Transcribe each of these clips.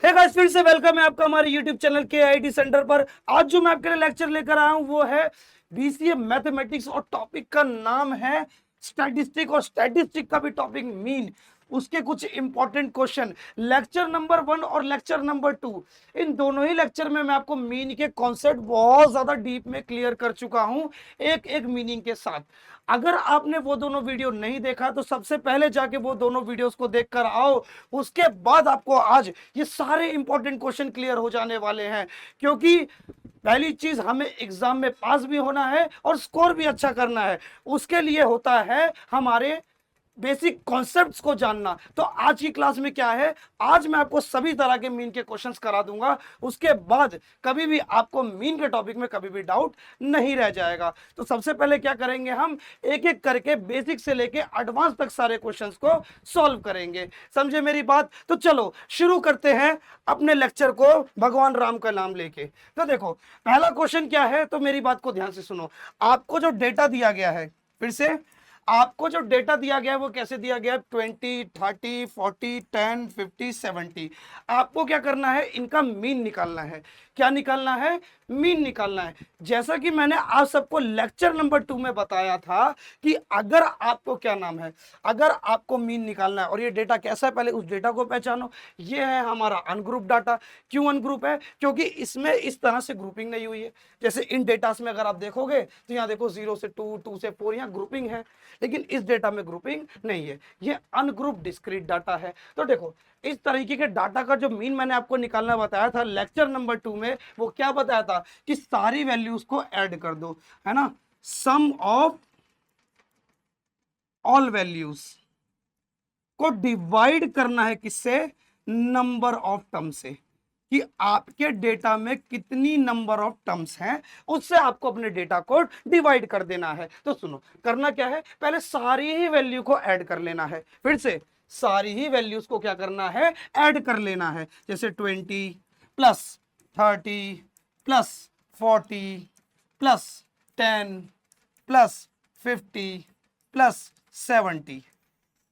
Hey guys, फिर से welcome है आपका हमारे YouTube चैनल के आईटी सेंटर पर। आज जो मैं आपके लिए लेक्चर लेकर आया हूं वो है बीसीए मैथमेटिक्स और टॉपिक का नाम है स्टैटिस्टिक, और स्टैटिस्टिक का भी टॉपिक मीन, उसके कुछ इंपॉर्टेंट क्वेश्चन। लेक्चर नंबर 1 और लेक्चर नंबर 2, इन दोनों ही लेक्चर में मैं आपको मीन के कॉन्सेप्ट बहुत ज्यादा डीप में क्लियर कर चुका हूं, एक एक मीनिंग के साथ। अगर आपने वो दोनों वीडियो नहीं देखा तो सबसे पहले जाके वो दोनों वीडियोस को देखकर आओ, उसके बाद आपको आज ये सारे इंपॉर्टेंट क्वेश्चन क्लियर हो जाने वाले हैं। क्योंकि पहली चीज, हमें एग्जाम में पास भी होना है और स्कोर भी अच्छा करना है, उसके लिए होता है हमारे बेसिक कॉन्सेप्ट्स को जानना। तो आज की क्लास में क्या है, आज मैं आपको सभी तरह के मीन के क्वेश्चंस करा दूंगा, उसके बाद कभी भी आपको मीन के टॉपिक में कभी भी डाउट नहीं रह जाएगा। तो सबसे पहले क्या करेंगे, हम एक एक करके बेसिक से लेके एडवांस तक सारे क्वेश्चंस को सॉल्व करेंगे। समझे मेरी बात? तो चलो शुरू करते हैं अपने लेक्चर को भगवान राम का नाम लेके। तो देखो पहला क्वेश्चन क्या है, तो मेरी बात को ध्यान से सुनो। आपको जो डेटा दिया गया है, फिर से आपको जो डेटा दिया गया है वो कैसे दिया गया है, 20, 30, 40, 10, 50, 70। आपको क्या करना है, इनका मीन निकालना है। क्या निकालना है? मीन निकालना है। जैसा कि मैंने आप सबको लेक्चर नंबर 2 में बताया था कि अगर आपको क्या नाम है, अगर आपको मीन निकालना है, और ये डेटा कैसा है पहले उस डेटा को पहचानो। ये है हमारा अनग्रुप डाटा। क्यों अनग्रुप है? क्योंकि इसमें इस तरह से ग्रुपिंग नहीं हुई है। जैसे इन डेटास में अगर आप देखोगे तो यहाँ देखो 0 से 2, 2 से 4 यहाँ ग्रुपिंग है, लेकिन इस डेटा में ग्रुपिंग नहीं है। ये अनग्रुप डिस्क्रीट डाटा है। तो देखो इस तरीके के डाटा का जो मीन मैंने आपको निकालना बताया था लेक्चर नंबर 2 में, वो क्या बताया था कि सारी वैल्यूज को ऐड कर दो, है ना। सम ऑफ ऑल वैल्यूज को डिवाइड करना है किससे? नंबर ऑफ टर्म से, कि आपके डेटा में कितनी नंबर ऑफ टर्म्स हैं, उससे आपको अपने डेटा को डिवाइड कर देना है। तो सुनो करना क्या है, पहले सारी ही वैल्यू को ऐड कर लेना है। फिर से सारी ही वैल्यूज को क्या करना है, ऐड कर लेना है। जैसे 20 plus 30 plus 40 plus 10 plus 50 plus 70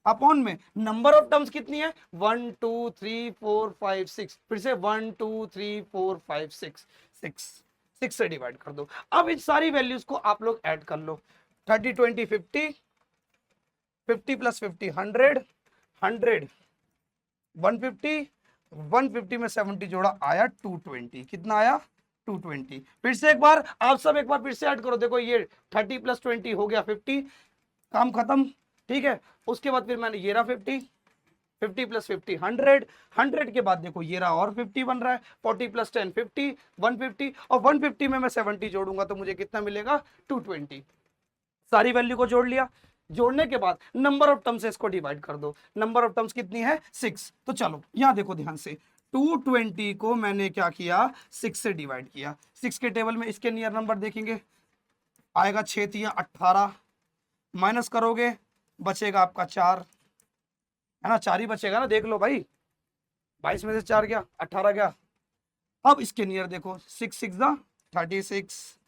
upon में नंबर ऑफ टर्म्स कितनी है, 1 2 3 4 5 6। फिर से 1 2 3 4 5 6, 6 से डिवाइड कर दो। अब इन सारी वैल्यूज को आप लोग ऐड कर लो। 30 20 50, 50 प्लस 50 100, 100 150, 150 में 70 जोड़ा आया 220। कितना आया? 220। फिर से एक बार आप सब एक बार फिर से ऐड करो। देखो ये 30 प्लस 20 हो गया 50, काम खत्म। ठीक है, उसके बाद फिर मैंने ये रहा 50, 50 प्लस 50 100, 100 के बाद देखो ये रहा और 50 बन रहा है, 40 प्लस 10 50, 150, और 150 में मैं 70 जोड़ूंगा तो मुझे कितना मिलेगा? 220। सारी वैल्यू को जोड़ लिया। जोड़ने के बाद नंबर ऑफ टर्म्स से इसको डिवाइड कर दो। नंबर ऑफ टर्म्स कितनी है? 6। तो चलो यहां देखो ध्यान से, 220 को मैंने क्या किया, 6 से डिवाइड किया। 6 के टेबल में इसके नियर नंबर देखेंगे, आएगा 6 3 18, माइनस करोगे बचेगा आपका 4, है ना। 4 ही बचेगा ना, देख लो भाई। 22 में से 4 गया, 18 गया। अब इसके नियर देखो, 6 6 36,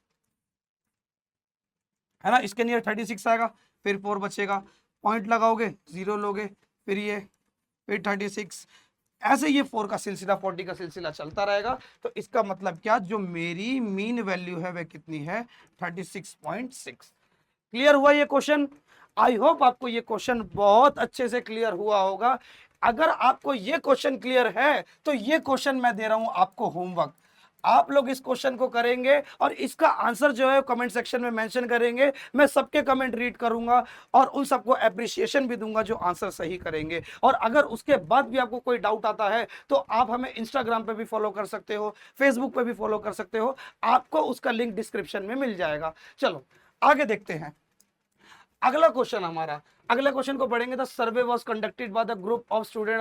है ना। इसके नियर 36 आएगा, फिर 4 बचेगा, पॉइंट लगाओगे 0 लोगे, फिर ये, फिर 36, ऐसे ये 4 का सिलसिला 40 का सिलसिला चलता रहेगा। तो इसका मतलब क्या, जो मेरी मीन वैल्यू है वह कितनी है? 36.6। क्लियर हुआ ये क्वेश्चन? आई होप आपको ये क्वेश्चन बहुत अच्छे से क्लियर हुआ होगा। अगर आपको ये क्वेश्चन क्लियर है तो ये क्वेश्चन मैं दे रहा हूं आपको होमवर्क। आप लोग इस क्वेश्चन को करेंगे और इसका आंसर जो है कमेंट सेक्शन में मेंशन करेंगे। मैं सबके कमेंट रीड करूंगा और उन सबको अप्रिसिएशन भी दूंगा जो आंसर सही करेंगे। और अगर उसके बाद भी आपको कोई डाउट आता है तो आप हमें इंस्टाग्राम पे भी फॉलो कर सकते हो, फेसबुक पे भी फॉलो कर सकते हो, आपको उसका लिंक डिस्क्रिप्शन में मिल जाएगा। चलो आगे देखते हैं अगला क्वेश्चन हमारा। अगले क्वेश्चन को पढ़ेंगे, the survey was conducted by the group of student.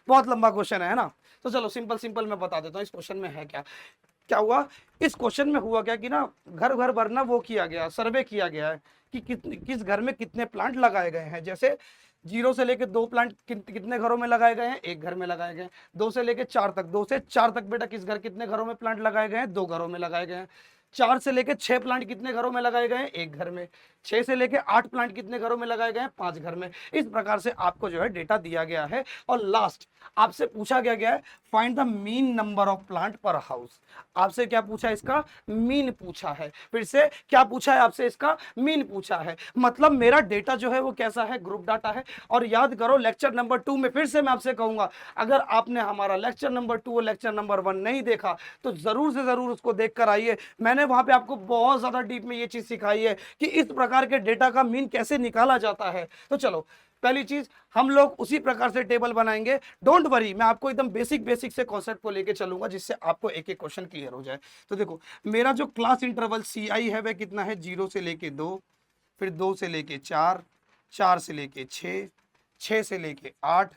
बहुत लंबा क्वेश्चन है ना, तो चलो सिंपल सिंपल मैं बता देता हूँ इस क्वेश्चन में है क्या। क्या हुआ इस क्वेश्चन में, हुआ क्या कि ना घर घर भर ना वो किया गया, सर्वे किया गया है कि किस घर में कितने प्लांट लगाए गए हैं। जैसे 0 से लेके 2 प्लांट कितने घरों में लगाए गए हैं? 1 घर में लगाए गए हैं। 2 से लेके 4 तक, 2 से 4 तक बेटा कितने घरों में प्लांट लगाए गए हैं? 2 घरों में लगाए गए हैं। 4 से लेके 6 प्लांट कितने घरों में लगाए गए हैं? 1 घर में। 6 से लेके 8 प्लांट कितने घरों में लगाए गए हैं? 5 घर में। इस प्रकार से आपको जो है डेटा दिया गया है। और लास्ट आपसे पूछा गया है find the mean number of plant पर हाउस। आपसे क्या पूछा है? इसका मीन पूछा है। फिर से क्या पूछा है आपसे? इसका मीन पूछा है। मतलब मेरा डेटा जो है वो कैसा है? ग्रुप डाटा है। और याद करो लेक्चर नंबर 2 में फिर से मैं आपसे कहूंगा, अगर आपने हमारा लेक्चर नंबर 2 और लेक्चर नंबर 1 नहीं देखा तो जरूर से जरूर उसको देख कर आइए। मैंने वहां पे आपको बहुत ज्यादा डीप में ये चीज सिखाई है कि इस प्रकार के डेटा का मीन कैसे निकाला जाता है। तो चलो पहली चीज हम लोग उसी प्रकार से टेबल बनाएंगे। डोंट वरी, मैं आपको एकदम बेसिक से कॉन्सेप्ट को लेके चलूंगा जिससे आपको एक एक क्वेश्चन क्लियर हो जाए। तो देखो मेरा जो क्लास इंटरवल CI है वह कितना है? 0 से लेके 2, फिर 2 से लेके 4, 4 से लेके 6, 6 से लेके 8,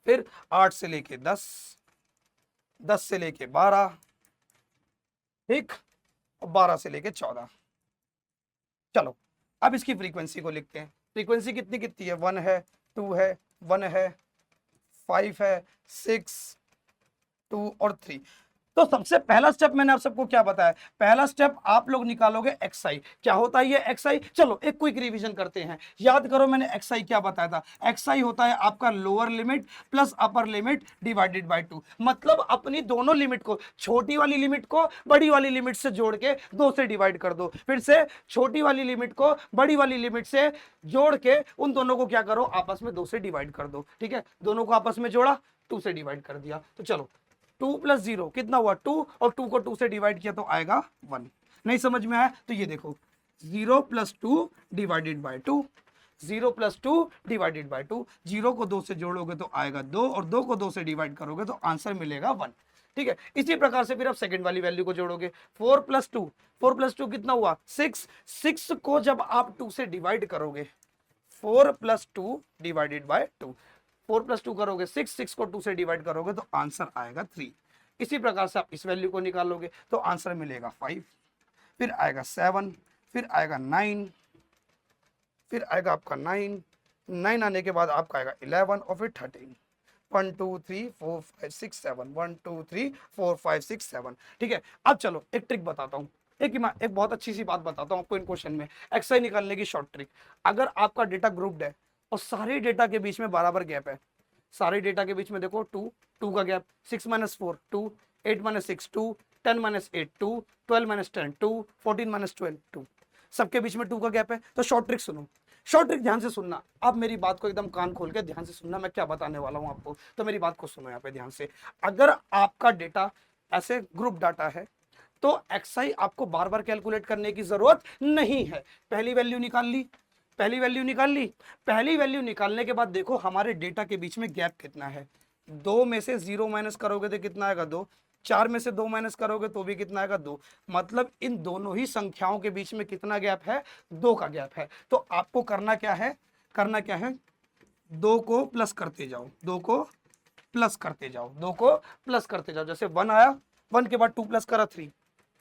फिर 8 से लेके 10, 10 से लेके 12, ठीक, और 12 से लेके 14। चलो अब इसकी फ्रीक्वेंसी को लिखते हैं। फ्रीक्वेंसी कितनी कितनी है? 1 है, 2 है, 1 है, 5 है, 6, 2 और 3। तो सबसे पहला स्टेप मैंने आप सबको क्या बताया? पहला स्टेप आप लोग निकालोगे XI। क्या होता है ये XI? चलो एक क्विक रिवीजन करते हैं। याद करो मैंने XI क्या बताया था? XI होता है आपका lower limit plus upper limit divided by 2। मतलब अपनी दोनों लिमिट को, छोटी वाली लिमिट को बड़ी वाली लिमिट से जोड़ के 2 से डिवाइड कर दो। फिर से छोटी वाली लिमिट को बड़ी वाली लिमिट से जोड़ के उन दोनों को क्या करो? आपस में 2 से डिवाइड कर दो। ठीक है, दोनों को आपस में जोड़ा, 2 से डिवाइड कर दिया। तो चलो 2 + 0 कितना हुआ? 2, और 2 को 2 से डिवाइड किया तो आएगा 1। नहीं समझ में आया तो ये देखो 0 + 2 डिवाइडेड बाय 2, 0 + 2 डिवाइडेड बाय 2। 0 को 2 से जोड़ोगे तो आएगा 2, और 2 को 2 से डिवाइड करोगे तो आंसर मिलेगा 1। ठीक है, इसी प्रकार से फिर आप सेकंड वाली वैल्यू को जोड़ोगे। 4 + 2, 4 + 2 कितना हुआ? 6। 6 को जब आप 2 से डिवाइड करोगे, 4 + 2 डिवाइडेड बाय 2, 4 + 2 करोगे 6, 6 को 2 से डिवाइड करोगे तो आंसर आएगा 3। इसी प्रकार से आप इस वैल्यू को निकालोगे तो आंसर मिलेगा 5, फिर आएगा 7, फिर आएगा 9, फिर आएगा आपका 9, 9 आने के बाद आपका आएगा 11 और फिर 13। 1 2 3 4 5 6 7, 1 2 3 4 5 6 7। ठीक है, अब चलो एक ट्रिक बताता हूँ। एक बहुत अच्छी सी बात बताता हूँ आपको इन क्वेश्चन में, XI निकालने की शॉर्ट ट्रिक। अगर आपका डेटा ग्रुप्ड है और सारे डेटा के बीच में बराबर गैप है, सारे डेटा के बीच में देखो 2, 2 का गैप, 6 - 4 2, 8 - 6 2, 10 - 8 2, 12 - 10 2, 14 - 12 2, सबके बीच में 2 का गैप है। तो शॉर्ट ट्रिक सुनो, शॉर्ट ट्रिक ध्यान से सुनना। अब मेरी बात को एकदम कान खोल के ध्यान से सुनना, मैं क्या बताने वाला हूं आपको। तो मेरी बात को सुनो यहाँ पे ध्यान से। अगर आपका डेटा ऐसे ग्रुप डाटा है तो XI आपको बार बार कैलकुलेट करने की जरूरत नहीं है। पहली वैल्यू निकाल ली, पहली वैल्यू निकाल ली। पहली वैल्यू निकालने के बाद देखो हमारे डेटा के बीच में गैप कितना है। 2 में से 0 माइनस करोगे तो कितना आएगा? 2। 4 में से 2 माइनस करोगे तो भी कितना आएगा? 2। मतलब इन दोनों ही संख्याओं के बीच में कितना गैप है? 2 का गैप है। तो आपको करना क्या है? करना क्या है? 2 को प्लस करते जाओ, 2 को प्लस करते जाओ, 2 को प्लस करते जाओ। जैसे 1 आया, 1 के बाद 2 प्लस करा 3,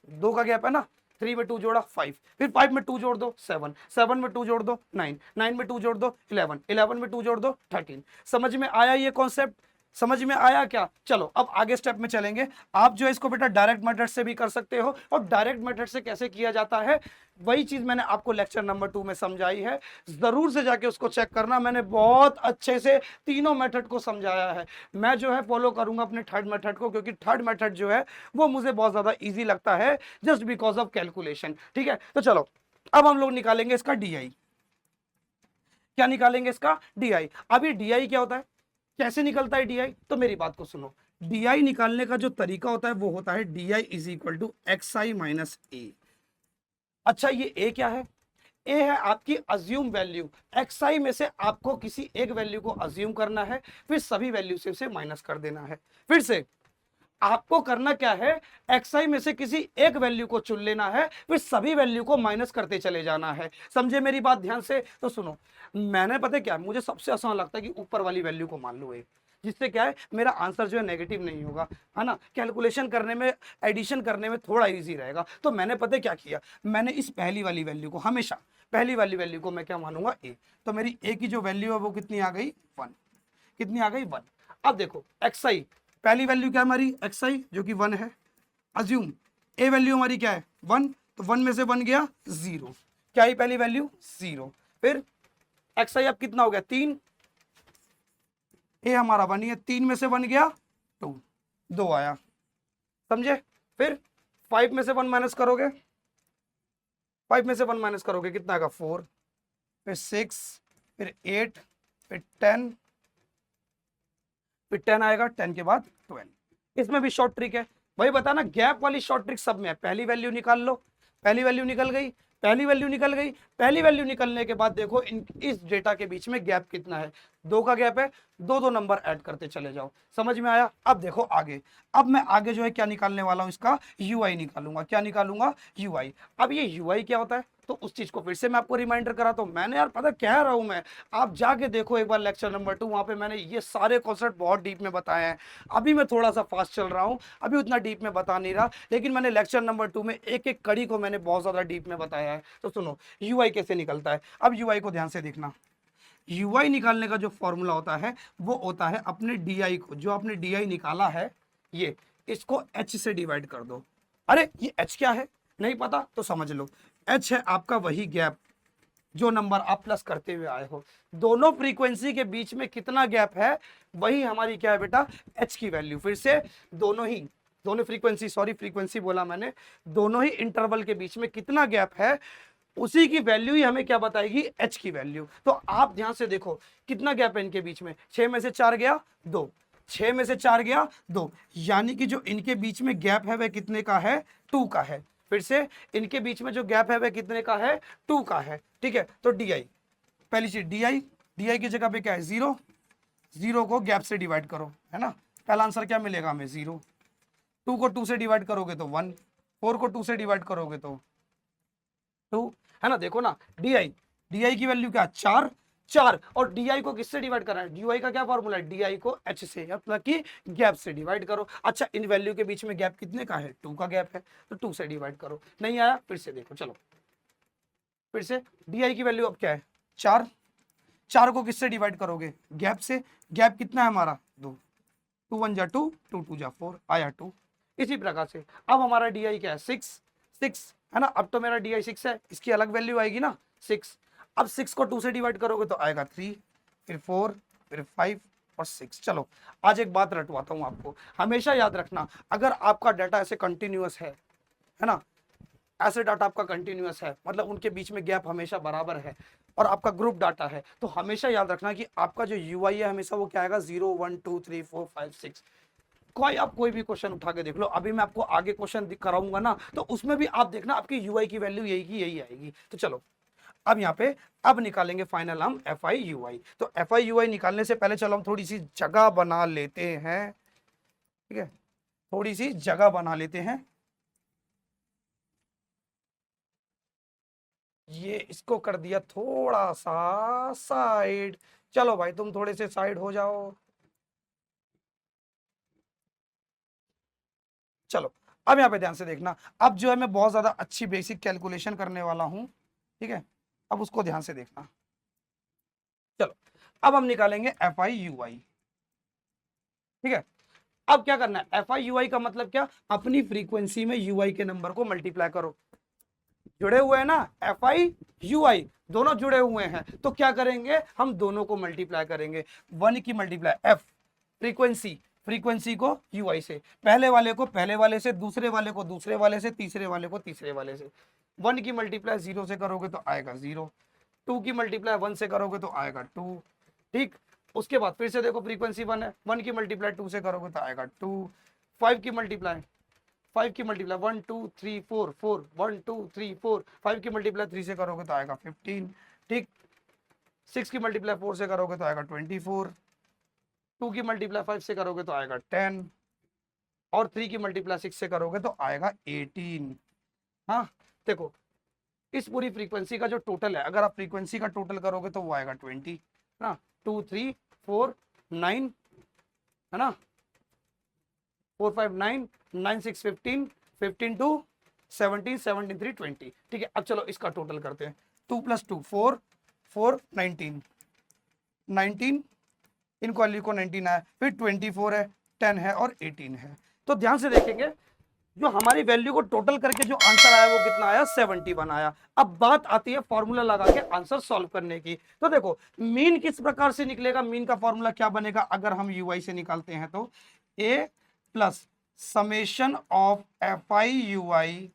2 का गैप है ना, 3 में 2 जोड़ा 5, फिर 5 में 2 जोड़ दो 7, 7 में 2 जोड़ दो 9, 9 में 2 जोड़ दो 11, 11 में 2 जोड़ दो 13। समझ में आया ये कॉन्सेप्ट? समझ में आया क्या? चलो अब आगे स्टेप में चलेंगे। आप जो है इसको बेटा डायरेक्ट मेथड से भी कर सकते हो, और डायरेक्ट मेथड से कैसे किया जाता है वही चीज मैंने आपको लेक्चर नंबर 2 में समझाई है। जरूर से जाके उसको चेक करना, मैंने बहुत अच्छे से तीनों मेथड को समझाया है। मैं जो है फॉलो करूंगा अपने थर्ड मेथड को, क्योंकि थर्ड मेथड जो है वो मुझे बहुत ज्यादा ईजी लगता है, जस्ट बिकॉज ऑफ कैलकुलेशन। ठीक है, तो चलो अब हम लोग निकालेंगे इसका DI। क्या निकालेंगे? इसका DI। अब ये DI क्या होता है, कैसे निकलता है DI? तो मेरी बात को सुनो। DI निकालने का जो तरीका होता है वो होता है DI = XI - A। अच्छा ये A क्या है? A है आपकी अज्यूम वैल्यू। XI में से आपको किसी एक वैल्यू को अज्यूम करना है, फिर सभी वैल्यू से उसे माइनस कर देना है। फिर से आपको करना क्या है? XI में से किसी एक वैल्यू को चुन लेना है, फिर सभी वैल्यू को माइनस करते चले जाना है। समझे मेरी बात ध्यान से? तो सुनो, मैंने पता क्या, मुझे सबसे आसान लगता है कि ऊपर वाली वैल्यू को मान लो एक, जिससे क्या है मेरा आंसर जो है नेगेटिव नहीं होगा, है ना। कैलकुलेशन करने में, एडिशन करने में थोड़ा इजी रहेगा। तो मैंने पता क्या किया, मैंने इस पहली वाली वैल्यू को, हमेशा पहली वाली वैल्यू को मैं क्या मानूंगा? A। तो मेरी A की जो वैल्यू है वो कितनी आ गई? 1। कितनी आ गई? 1। अब देखो XI, पहली वैल्यू क्या है हमारी? XI जो कि 1 है। अज्यूम A वैल्यू हमारी क्या है? 1, तो 1 में से 1 गया 0। क्या ही पहली वैल्यू 0, फिर एक्स आई अब कितना हो गया 3, ए हमारा 1 है, 3 में से 1 गया 2, 2 आया, समझे। फिर 5 में से 1 माइनस करोगे, 5 में से 1 माइनस करोगे कितना आएगा 4, फिर 6, फिर 8, फिर 10, फिर 10 आएगा, 10 के बाद 12। इसमें भी शॉर्ट ट्रिक है भाई, बताना गैप वाली शॉर्ट ट्रिक सब में है। पहली वैल्यू निकाल लो, पहली वैल्यू निकल गई, पहली वैल्यू निकल गई, पहली वैल्यू निकलने के बाद देखो इस डेटा के बीच में गैप कितना है, 2 का गैप है, 2 नंबर ऐड करते चले जाओ। समझ में आया। अब देखो आगे, अब मैं आगे जो है क्या निकालने वाला हूं, इसका यूआई निकालूंगा। क्या निकालूंगा, यूआई। अब ये यूआई क्या होता है, तो उस चीज को फिर से मैं आपको रिमाइंडर कराता हूं। मैंने यार पता कह रहा हूं मैं, आप जाके देखो एक बार लेक्चर नंबर 2, वहां पे मैंने ये सारे कॉन्सेप्ट बहुत डीप में बताए हैं। अभी मैं थोड़ा सा फास्ट चल रहा हूं, अभी उतना डीप में बता नहीं रहा, लेकिन मैंने लेक्चर नंबर 2 में एक एक कड़ी को मैंने बहुत ज्यादा डीप में बताया है। तो सुनो यूआई कैसे निकलता है। अब यूआई को ध्यान से देखना, यूआई निकालने का जो फॉर्मूला होता है वो होता है अपने डीआई को, जो आपने डीआई निकाला है ये, इसको एच से डिवाइड कर दो। अरे ये एच क्या है नहीं पता तो समझ लो, एच है आपका वही गैप जो नंबर आप प्लस करते हुए आए हो। दोनों फ्रीक्वेंसी के बीच में कितना गैप है वही हमारी क्या है बेटा, एच की वैल्यू। फिर से दोनों फ्रीक्वेंसी, सॉरी फ्रीक्वेंसी बोला मैंने, दोनों ही इंटरवल के बीच में कितना गैप है उसी की वैल्यू ही हमें क्या बताएगी, एच की वैल्यू। तो आप ध्यान से देखो कितना गैप है इनके बीच में, 6 में से 4 गया 2, 6 में से 4 गया 2, यानी कि जो इनके बीच में गैप है वह कितने का है, 2 का है। फिर से इनके बीच में जो गैप है वह कितने का है, 2 का है। ठीक है, तो डी आई, पहली चीज डी आई की जगह पे क्या है 0, 0 को गैप से डिवाइड करो, है ना। पहला आंसर क्या मिलेगा हमें 0, 2 को 2 से डिवाइड करोगे तो 1, 4 को 2 से डिवाइड करोगे तो 2, है ना। देखो ना डी की वैल्यू क्या, 4, 4, और डी को किससे डिवाइड करना है, डी का क्या फॉर्मूला है, डी को एच से, मतलब कि गैप से डिवाइड करो। अच्छा इन वैल्यू के बीच में गैप कितने का है, 2 का गैप है, तो 2 से डिवाइड करो। नहीं आया, फिर से देखो, चलो फिर से डी की वैल्यू अब क्या है 4, 4 को किससे डिवाइड करोगे, गैप से। गैप कितना है हमारा 2, 2 1 जा 2, 2 2 जा 4, आया 2। इसी प्रकार से अब हमारा डी क्या है 6, 6 है ना। अब तो मेरा डी 6 है, इसकी अलग वैल्यू आएगी ना 6। अब 6 को 2 से डिवाइड करोगे तो आएगा 3, फिर 4, फिर 5 और 6। चलो आज एक बात रटवाता हूं आपको, हमेशा याद रखना, अगर आपका डाटा ऐसे कंटिन्यूअस है ना, ऐसे डाटा आपका कंटिन्यूअस है, मतलब उनके बीच में गैप हमेशा बराबर है, और आपका ग्रुप डाटा है, तो हमेशा याद रखना कि आपका जो यूआई है हमेशा वो क्या आएगा 0 1 2 3 4 5 6। कोई भी क्वेश्चन उठा के देख लो, अभी मैं आपको आगे क्वेश्चन कराऊंगा ना, तो उसमें भी आप देखना आपकी यूआई की वैल्यू यही आएगी। तो चलो अब यहाँ पे अब निकालेंगे फाइनल हम एफ आई यूआई। तो एफ आई यूआई निकालने से पहले चलो हम थोड़ी सी जगह बना लेते हैं, ठीक है, थोड़ी सी जगह बना लेते हैं। ये इसको कर दिया थोड़ा सा साइड, चलो भाई तुम थोड़े से साइड हो जाओ। चलो अब यहाँ पे ध्यान से देखना, अब जो है मैं बहुत ज्यादा अच्छी बेसिक कैलकुलेशन करने वाला हूं, ठीक है, अब उसको ध्यान से देखना। चलो अब हम निकालेंगे एफ आई यू आई, ठीक है। अब क्या करना है, एफ आई यू आई का मतलब क्या, अपनी फ्रीक्वेंसी में यू आई के नंबर को मल्टीप्लाई करो। जुड़े हुए हैं ना, एफ आई यू आई दोनों जुड़े हुए हैं, तो क्या करेंगे हम दोनों को मल्टीप्लाई करेंगे। 1 की मल्टीप्लाई एफ फ्रीक्वेंसी को यू आई से, पहले वाले को पहले वाले से, दूसरे वाले को दूसरे वाले से, तीसरे वाले को तीसरे वाले से। 1 की मल्टीप्लाई 0 से करोगे तो आएगा 0, 2 की मल्टीप्लाई 1 से करोगे तो आएगा 2, ठीक। उसके बाद फिर से देखो फ्रीक्वेंसी 1 है, 1 की मल्टीप्लाई 2 से करोगे तो आएगा 2, 5 की मल्टीप्लाई 1 2 3 4 4, 1 2 3 4, 5 की मल्टीप्लाई 3 से करोगे तो आएगा 15, ठीक। 6 की मल्टीप्लाई 4 से करोगे तो आएगा 24, 2 की मल्टीप्लाई 5 से करोगे तो आएगा 10, और 3 की मल्टीप्लाई 6 से करोगे तो आएगा 18। हाँ देखो इस पूरी फ्रीक्वेंसी का जो टोटल है, अगर आप फ्रीक्वेंसी का टोटल करोगे तो वो आएगा 20 ना, 2 3 4 9 है ना, 4 5 9 9 6 15 15 2 17 17 3 20, ठीक है। अब चलो इसका टोटल करते हैं, 2 + 2 4 4 19 19, इनको को 19 है, फिर 24 है, 10 है और 18 है। तो ध्यान से देखेंगे जो हमारी वैल्यू को टोटल करके जो आंसर आया वो कितना आया 71 आया। अब बात आती है फॉर्मूला लगा के आंसर सॉल्व करने की। तो देखो मीन किस प्रकार से निकलेगा, मीन का फॉर्मूला क्या बनेगा अगर हम यूआई से निकालते हैं तो A plus summation of F I U I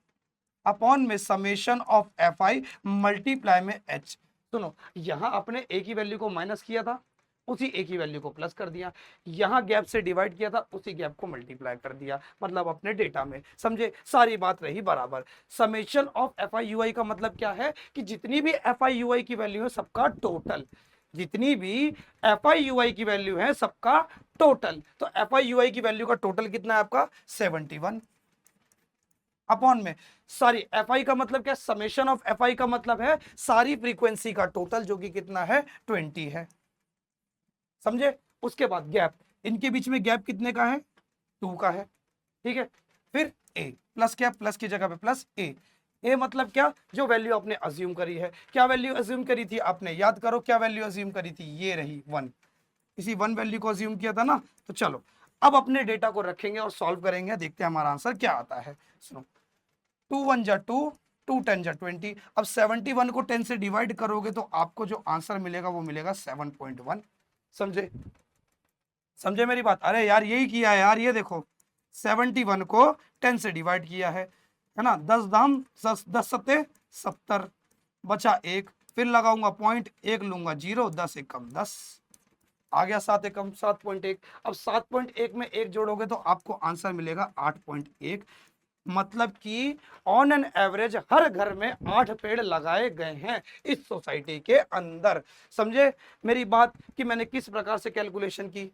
upon में summation of F I multiply में एच। सुनो यहां अपने ए की वैल्यू को माइनस किया था, उसी ए की वैल्यू को प्लस कर दिया, यहां गैप से डिवाइड किया था, उसी गैप को मल्टीप्लाई कर दिया, मतलब अपने डेटा में। समझे, सारी बात रही बराबर। Summation of F I U I का मतलब क्या है कि जितनी भी एफ आई यू आई की वैल्यू है सबका टोटल, जितनी भी एफ आई यू आई की वैल्यू है सबका टोटल। तो एफ आई यू आई की वैल्यू का टोटल कितना है आपका 71 अपॉन में सारी एफ आई का मतलब क्या, समेशन ऑफ एफ आई का मतलब है सारी फ्रीक्वेंसी का टोटल जो कि कितना है 20 है। समझे, उसके बाद गैप, इनके बीच में गैप कितने का है 2 का है। ठीक है, फिर ए प्लस क्या, प्लस की जगह पे प्लस ए। ए मतलब क्या, जो वैल्यू आपने अज्यूम करी है। क्या वैल्यू अज्यूम करी थी आपने, याद करो क्या वैल्यू अज्यूम करी थी, ये रही 1। इसी 1 वैल्यू को अज्यूम किया था ना। तो चलो अब अपने डेटा को रखेंगे और सॉल्व करेंगे, देखते हैं हमारा आंसर क्या आता है। सुनो 2 1 जा 2, 2 10 जा 20। अब 71 को 10 से डिवाइड करोगे तो आपको जो आंसर मिलेगा वो मिलेगा 7.1। समझे, समझे मेरी बात। अरे यार यही किया है यार, ये देखो 71 को 10 से डिवाइड किया है ना। 10 दाम 10 सत्ते 70, बचा 1, फिर लगाऊंगा पॉइंट, 1 लूंगा 0, 10 एकम 10, आ गया 7 एकम 7.1। अब 7.1 में 1 जोड़ोगे तो आपको आंसर मिलेगा 8.1। मतलब कि ऑन एन एवरेज हर घर में 8 पेड़ लगाए गए हैं इस सोसाइटी के अंदर। समझे मेरी बात कि मैंने किस प्रकार से कैलकुलेशन की।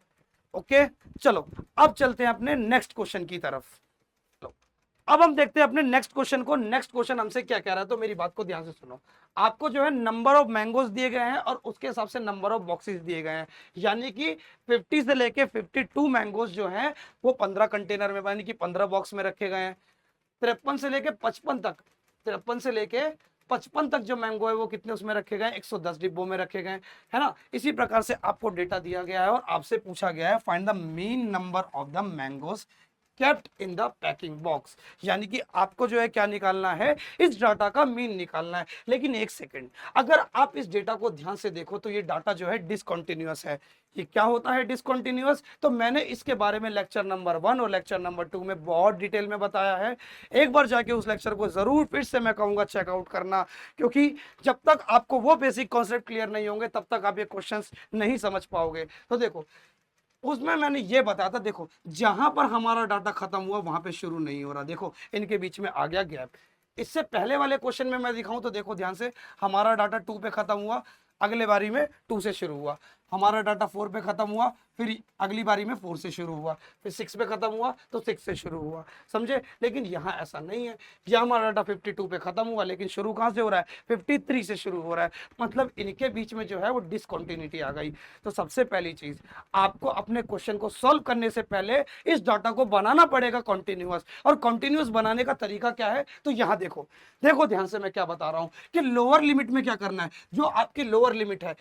ओके चलो अब चलते हैं अपने नेक्स्ट क्वेश्चन की तरफ। तो अब हम देखते हैं अपने नेक्स्ट क्वेश्चन को। नेक्स्ट क्वेश्चन हमसे क्या कह रहा है, तो मेरी बात को ध्यान से सुनो। आपको जो है नंबर ऑफ मैंगोज दिए गए हैं और उसके हिसाब से नंबर ऑफ बॉक्सेस दिए गए हैं, यानी कि 50 से लेके 52 मैंगोज जो हैं वो 15 कंटेनर में यानी कि 15 बॉक्स में रखे गए हैं। 53 से लेके 55 तक, 53 से लेके 55 तक जो मैंगो है वो कितने उसमें रखे गए, 110 डिब्बों में रखे गए, है ना। इसी प्रकार से आपको डेटा दिया गया है और आपसे पूछा गया है find the mean number of the mangoes kept in the packing box, यानी कि आपको जो है क्या निकालना है, इस डाटा का मीन निकालना है। लेकिन एक सेकंड, अगर आप इस डेटा को ध्यान से देखो तो ये डाटा जो है डिसकंटिन्यूअस है। ये क्या होता है डिसकंटिन्यूअस, तो मैंने इसके बारे में लेक्चर नंबर 1 और लेक्चर नंबर 2 में बहुत डिटेल में बताया है। एक बार जाके उस लेक्चर को जरूर फिर से मैं कहूंगा चेकआउट करना, क्योंकि जब तक आपको वो बेसिक कॉन्सेप्ट क्लियर नहीं होंगे तब तक आप ये क्वेश्चंस नहीं समझ पाओगे। तो देखो उसमें मैंने ये बताया था, देखो जहां पर हमारा डाटा खत्म हुआ वहां पे शुरू नहीं हो रहा, देखो इनके बीच में आ गया गैप। इससे पहले वाले क्वेश्चन में मैं दिखाऊं तो देखो ध्यान से, हमारा डाटा 2 पे खत्म हुआ, अगले बारी में 2 से शुरू हुआ, हमारा डाटा 4 पे खत्म हुआ, फिर अगली बारी में 4 से शुरू हुआ, फिर 6 पे खत्म हुआ तो 6 से शुरू हुआ। समझे, लेकिन यहाँ ऐसा नहीं है, यहाँ हमारा डाटा 52 पे खत्म हुआ लेकिन शुरू कहाँ से हो रहा है, 53 से शुरू हो रहा है। मतलब इनके बीच में जो है वो डिसकंटिन्यूटी आ गई। तो सबसे पहली चीज, आपको अपने क्वेश्चन को सॉल्व करने से पहले इस डाटा को बनाना पड़ेगा कॉन्टिन्यूअस। और कॉन्टिन्यूअस बनाने का तरीका क्या है, तो यहाँ देखो, देखो ध्यान से मैं क्या बता रहा हूँ कि लोअर लिमिट में क्या करना है, जो आपकी लोअर लिमिट है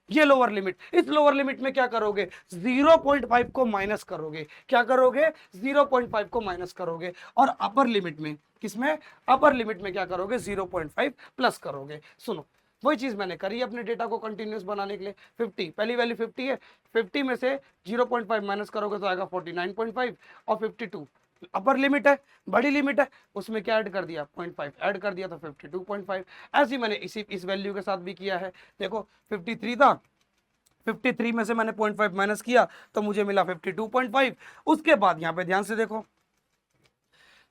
ये लोअर लिमिट, इस लोअर लिमिट में क्या करोगे, 0.5 को माइनस करोगे। क्या करोगे, 0.5 को माइनस करोगे। और अपर लिमिट में, किसमें, अपर लिमिट में क्या करोगे, 0.5 प्लस करोगे। सुनो वही चीज मैंने करी अपने डेटा को कंटिन्यूअस बनाने के लिए। 50 पहली वैल्यू 50 है, 50 में से 0.5 माइनस करोगे तो आएगा 49.5, और 52 अपर लिमिट है, बड़ी लिमिट है, उसमें क्या ऐड कर दिया, 0.5 ऐड कर दिया तो 52.5। ऐसे ही मैंने इस वैल्यू के साथ भी किया है। देखो 53 था, 53 में से मैंने 0.5 माइनस किया तो मुझे मिला 52.5। उसके बाद यहाँ पे ध्यान से देखो,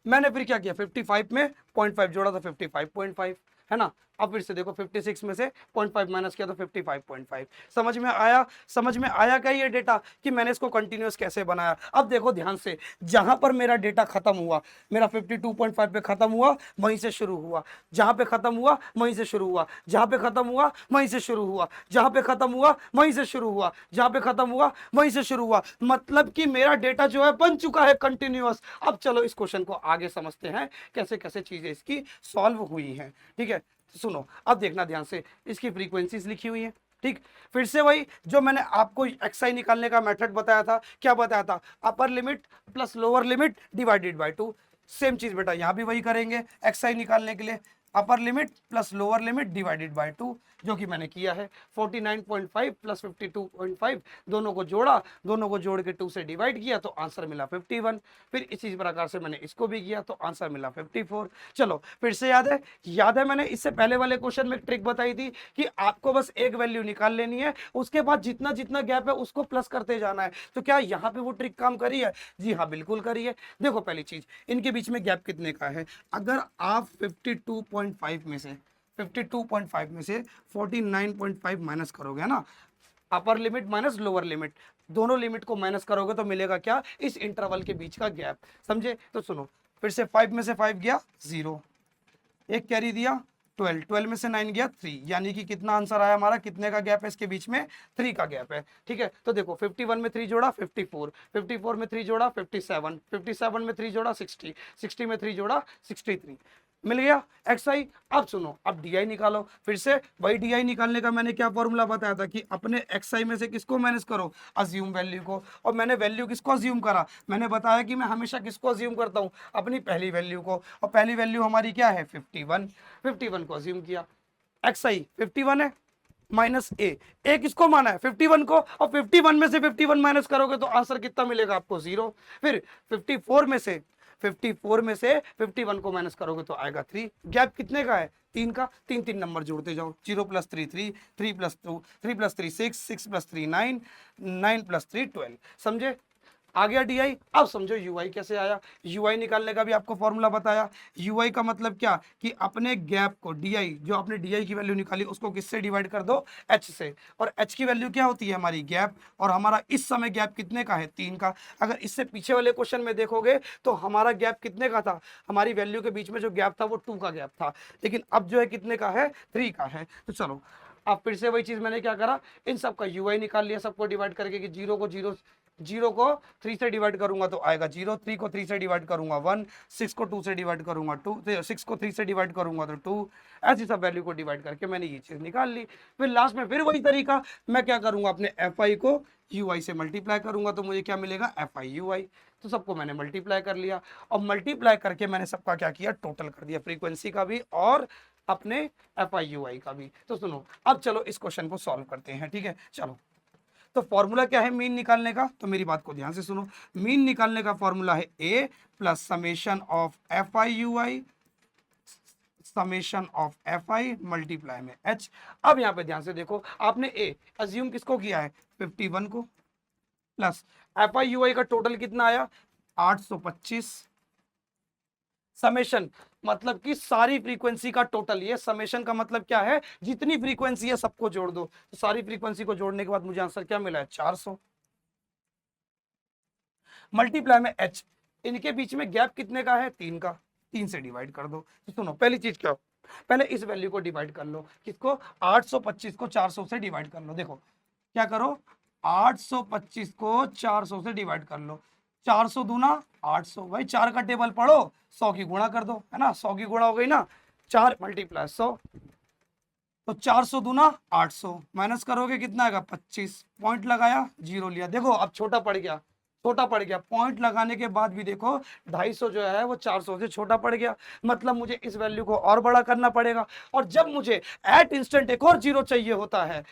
मैंने फिर क्या किया, 55 में 0.5 जोड़ा तो 55.5, है ना। अब फिर से देखो 56 में से 0.5 माइनस किया तो 55.5। समझ में आया, समझ में आया क्या ये डेटा कि मैंने इसको कंटिन्यूअस कैसे बनाया। अब देखो ध्यान से, जहां पर मेरा डेटा खत्म हुआ, मेरा 52.5 पे खत्म हुआ, वहीं से शुरू हुआ, जहां पे खत्म हुआ वहीं से शुरू हुआ, जहां पे खत्म हुआ वहीं से शुरू हुआ, जहां पे खत्म हुआ वहीं से शुरू हुआ, जहां पे खत्म हुआ वहीं से शुरू हुआ। मतलब कि मेरा डेटा जो है बन चुका है कंटिन्यूअस। अब चलो इस क्वेश्चन को आगे समझते हैं कैसे कैसे चीजें इसकी सॉल्व हुई हैं। ठीक है, सुनो अब देखना ध्यान से, इसकी फ्रीक्वेंसीज लिखी हुई है, ठीक, फिर से वही जो मैंने आपको एक्सआई निकालने का मेथड बताया था, क्या बताया था, upper limit plus lower limit divided by 2। Same चीज बेटा यहाँ भी वही करेंगे एक्सआई निकालने के लिए, upper limit plus lower limit divided by 2, जो कि मैंने किया है। 49.5 प्लस 52.5 दोनों को जोड़ा, दोनों को जोड़ के 2 से डिवाइड किया तो आंसर मिला 51। फिर इसी प्रकार से मैंने इसको भी किया तो आंसर मिला 54। चलो फिर से याद है मैंने इससे पहले वाले क्वेश्चन में एक ट्रिक बताई थी कि आपको बस एक वैल्यू निकाल लेनी है, उसके बाद जितना जितना गैप है उसको प्लस करते जाना है। तो क्या यहाँ पे वो ट्रिक काम करी है? जी हाँ, बिल्कुल करी है। देखो पहली चीज, इनके बीच में गैप कितने का है? अगर आप 52.5 में से 49.5 माइनस करोगे ना, upper limit minus lower limit, दोनों लिमिट को माइनस करोगे तो मिलेगा क्या? इस इंटरवल के बीच का गैप। समझे? तो सुनो फिर से, 5 में से 5 गया 0, एक कैरी दिया 12, 12 में से 9 गया 3, यानी कि कितना आंसर आया हमारा? कितने का गैप है इसके बीच में? 3 का गैप है। ठीक है, तो देखो 51 में 3 जोड़ा 54, 54 में 3 जोड़ा 57, 57 में 3 जोड़ा 60, 60 में 3 जोड़ा 63, मिल गया एक्सआई। अब सुनो, अब डीआई निकालो। फिर से वही डीआई निकालने का मैंने क्या फॉर्मूला बताया था कि अपने एक्सआई में से किसको माइनस करो? अज्यूम वैल्यू को। और मैंने वैल्यू किसको अज्यूम करा? मैंने बताया कि मैं हमेशा किसको अज्यूम करता हूं? अपनी पहली वैल्यू को। और पहली वैल्यू हमारी क्या है? 51, 51 को अज्यूम किया। एक्सआई 51 है, माइनस ए किसको माना है? 51 को। और 51 में से 51 माइनस करोगे तो आंसर कितना मिलेगा आपको? 0। फिर 54 में से 51 को माइनस करोगे तो आएगा 3। गैप कितने का है? 3 का। 3 3 नंबर जोड़ते जाओ, 0 plus 3 3, 3 plus 2 3 plus 3 6, 6 plus 3 9, 9 plus 3 12। समझे? आ गया डीआई। अब समझो यूआई कैसे आया। यूआई निकालने का भी आपको फॉर्मूला बताया। यूआई का मतलब क्या कि अपने गैप को, डीआई जो आपने डीआई की वैल्यू निकाली उसको किससे डिवाइड कर दो? एच से। और एच की वैल्यू क्या होती है? हमारी गैप। और हमारा इस समय गैप कितने का है? 3 का। अगर इससे पीछे वाले क्वेश्चन में देखोगे तो हमारा गैप कितने का था? हमारी वैल्यू के बीच में जो गैप था वो 2 का गैप था, लेकिन अब जो है कितने का है? 3 का है। तो चलो अब फिर से वही चीज मैंने क्या करा, इन सब का यूआई निकाल लिया, सबको डिवाइड करके कि 0 को 3 से डिवाइड करूंगा तो आएगा 0, 3 को 3 से डिवाइड करूंगा 1, 6 को 2 से डिवाइड करूंगा 2, 6 को 3 से डिवाइड करूंगा तो 2। ऐसी सब वैल्यू को डिवाइड करके मैंने ये चीज निकाल ली। फिर लास्ट में फिर वही तरीका, मैं क्या करूंगा? अपने एफ आई को यूआई से मल्टीप्लाई करूंगा तो मुझे क्या मिलेगा? F I UI. तो सबको मैंने मल्टीप्लाई कर लिया, और मल्टीप्लाई करके मैंने सबका क्या किया? टोटल कर दिया, फ्रीक्वेंसी का भी और अपने एफ आई यूआई का भी। तो सुनो, अब चलो इस क्वेश्चन को सॉल्व करते हैं। ठीक है, चलो। तो फॉर्मूला क्या है मीन निकालने का? तो मेरी बात को ध्यान से सुनो। मीन निकालने का फॉर्मूला है A plus summation of F I U I, summation of F I multiply में एच। अब यहां पे ध्यान से देखो, आपने ए अज्यूम किसको किया है? 51 को, plus F I U I का टोटल कितना आया? 825, समेशन मतलब कि सारी फ्रीक्वेंसी का टोटल। ये समेशन का मतलब क्या है? जितनी फ्रीक्वेंसी है सबको जोड़ दो। तो सारी फ्रीक्वेंसी को जोड़ने के बाद मुझे आंसर क्या मिला है? 400, मल्टीप्लाई में एच। इनके बीच में गैप कितने का है? 3 का। 3 से डिवाइड कर दो। तो सुनो, पहली चीज क्या, पहले इस वैल्यू को डिवाइड कर लो। किसको? 825 को 400 से डिवाइड कर लो। देखो क्या करो, 825 को 400 से डिवाइड कर लो। 400 दूना 800, भाई 4 का टेबल पढ़ो, 100 की गुणा कर दो, है ना? 100 की गुणा हो गई ना, 4 मल्टीप्लाई 100। तो 400 दूना 800, माइनस करोगे कितना आएगा? 25, पॉइंट लगाया, 0 लिया। देखो अब छोटा पड़ गया, छोटा पड़ गया। पॉइंट लगाने के बाद भी देखो 250 जो है वो 400 से छोटा पड़ गया, मतलब मुझे इस वैल्यू को और बड़ा करना पड़ेगा। और जब मुझे एट इंस्टेंट एक और 0 चाहिए होता है,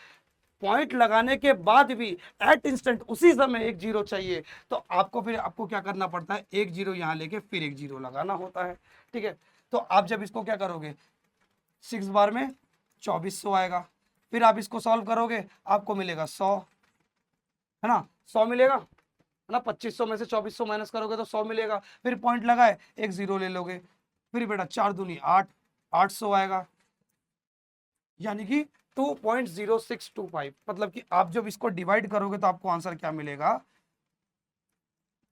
पॉइंट लगाने के बाद भी एट इंस्टेंट उसी समय एक 0 चाहिए, तो आपको क्या करना पड़ता है? एक 0 यहां लेके फिर एक 0 लगाना होता है। ठीक है, तो आप जब इसको क्या करोगे, 6 बार में 2400 आएगा। फिर आप इसको सॉल्व करोगे, आपको मिलेगा 100, है ना? 100 मिलेगा, है ना? 2500 में से 2400 माइनस करोगे तो 100 मिलेगा। फिर पॉइंट लगाए, एक 0 ले लोगे। फिर बेटा 4 दूनी 8, 800 आएगा, यानी कि 2.0625। मतलब कि आप जब इसको डिवाइड करोगे तो आपको आंसर क्या मिलेगा?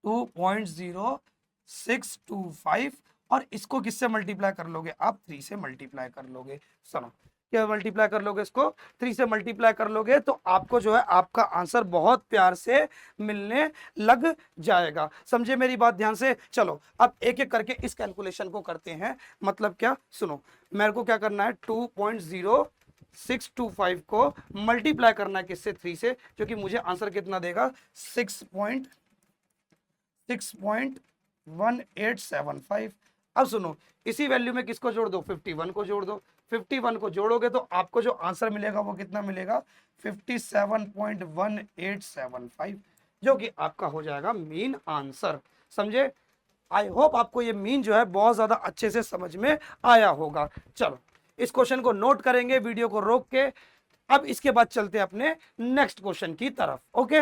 2.0625। और इसको किससे मल्टीप्लाई कर लोगे? आप 3 से मल्टीप्लाई कर लोगे। सुनो, क्या मल्टीप्लाई कर लोगे? इसको 3 से मल्टीप्लाई कर लोगे तो आपको जो है आपका आंसर बहुत प्यार से मिलने लग जाएगा। समझे मेरी बात ध्यान से? चलो अब एक एक करके इस कैलकुलेशन को करते हैं। मतलब क्या? सुनो, मेरे को क्या करना है, 2.0 625 को मल्टीप्लाई करना है किससे, 3 से, जो कि मुझे आंसर कितना देगा, 6.1875। अब सुनो, इसी वैल्यू में किसको जोड़ दो, 51 को जोड़ दो। 51 को जोड़ोगे तो आपको जो आंसर मिलेगा वो कितना मिलेगा, 57.1875, जो कि आपका हो जाएगा मीन आंसर। समझे? आई होप आपको ये मीन जो है बहुत ज्यादा अच्छे से समझ में आया होगा। चलो इस क्वेश्चन को नोट करेंगे वीडियो को रोक के। अब इसके बाद चलते हैं अपने नेक्स्ट क्वेश्चन की तरफ। ओके,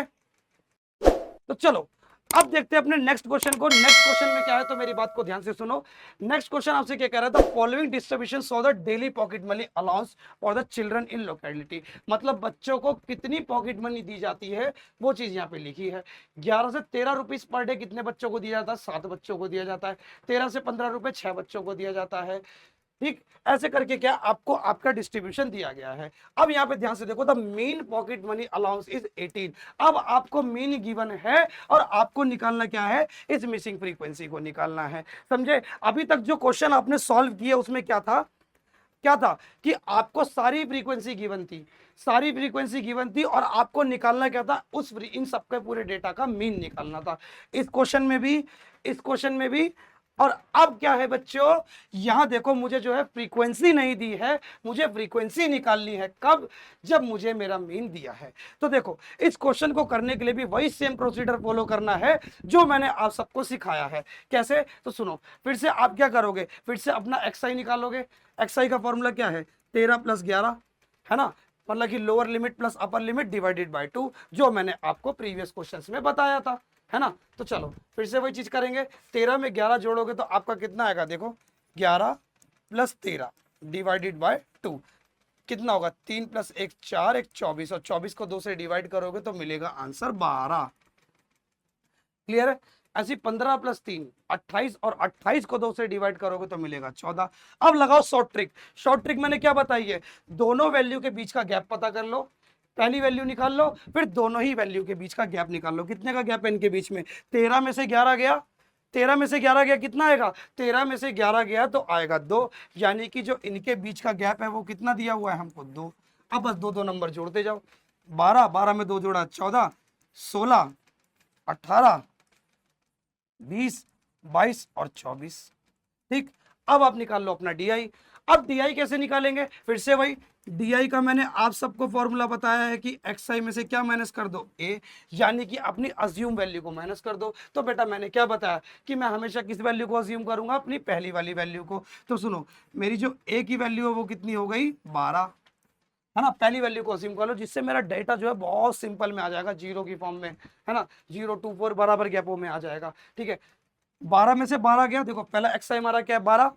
तो चलो अब देखते हैं अपने नेक्स्ट क्वेश्चन को। नेक्स्ट क्वेश्चन में क्या है, तो मेरी बात को ध्यान से सुनो। नेक्स्ट क्वेश्चन आपसे क्या कह रहा था, following distribution so the daily pocket money allowance for the children in locality. मतलब बच्चों को कितनी पॉकेट मनी दी जाती है वो चीज यहाँ पे लिखी है। 11 से 13 रुपीज पर डे कितने बच्चों को दिया जाता है, 7 बच्चों को दिया जाता है। 13 से 15 रुपए 6 बच्चों को दिया जाता है। ठीक, ऐसे करके क्या आपको आपका डिस्ट्रीब्यूशन दिया गया है। अब यहाँ पे ध्यान से देखो, the mean pocket money allowance is 18। अब आपको मीन गिवन है और आपको निकालना क्या है, इस मिसिंग फ्रीक्वेंसी को निकालना है। समझे? अभी तक जो क्वेश्चन आपने सॉल्व किया उसमें क्या था, क्या था कि आपको सारी फ्रीक्वेंसी गिवन थी, सारी फ्रीक्वेंसी गिवन थी और आपको निकालना क्या था, उस इन सबके पूरे डेटा का मीन निकालना था। इस क्वेश्चन में भी, इस क्वेश्चन में भी। और अब क्या है बच्चों, यहां देखो मुझे जो है फ्रीक्वेंसी नहीं दी है, मुझे फ्रीक्वेंसी निकालनी है। कब? जब मुझे मेरा मीन दिया है। तो देखो इस क्वेश्चन को करने के लिए भी वही सेम प्रोसीजर फॉलो करना है जो मैंने आप सबको सिखाया है। कैसे? तो सुनो, फिर से आप क्या करोगे, फिर से अपना एक्सआई निकालोगे। एक्सआई का फॉर्मूला क्या है, 13 + 11, है ना, मतलब कि lower limit plus upper limit divided by 2, जो मैंने आपको प्रीवियस क्वेश्चंस में बताया था, है ना। तो चलो फिर से वही चीज करेंगे। 13 में 11 जोड़ोगे तो आपका कितना आएगा, देखो 11 + 13 डिवाइडेड बाय 2 कितना होगा, 3 + 1 4, 1 24, और 24 को 2 से डिवाइड करोगे तो मिलेगा आंसर 12। क्लियर है? ऐसी 15 + 3 28, और 28 को 2 से डिवाइड करोगे तो मिलेगा 14। अब लगाओ शॉर्ट ट्रिक। शॉर्ट ट्रिक मैंने क्या बताई है, दोनों वैल्यू के बीच का गैप पता कर लो, पहली वैल्यू निकाल लो, फिर दोनों ही वैल्यू के बीच का गैप निकाल लो। कितने का गैप है इनके बीच में, 13 में से 11 गया, 13 में से 11 गया, कितना आएगा, 13 में से 11 गया तो आएगा 2, यानी कि जो इनके बीच का गैप है वो कितना दिया हुआ है हमको, 2। अब बस 2 नंबर जोड़ते जाओ, 12, 12 में 2 जोड़ा 14, 16, 18, 20, 22 और 24। ठीक, अब आप निकाल लो अपना DI। अब DI कैसे निकालेंगे, फिर से वही DI का मैंने आप सबको फॉर्मूला बताया है कि XI में से क्या माइनस कर दो, A, यानी कि अपनी अज्यूम वैल्यू को माइनस कर दो। तो बेटा मैंने क्या बताया कि मैं हमेशा किस वैल्यू को अज्यूम करूंगा, अपनी पहली वाली वैल्यू को। तो सुनो, मेरी जो A की वैल्यू है वो कितनी हो गई, 12, है ना। पहली वैल्यू को अज्यूम कर लो, जिससे मेरा डेटा जो है बहुत सिंपल में आ जाएगा, 0 की फॉर्म में, है ना, 0 2 4 बराबर गैपों में आ जाएगा। ठीक है, 12 में से 12 गया, देखो पहला एक्सआई हमारा क्या है, 12,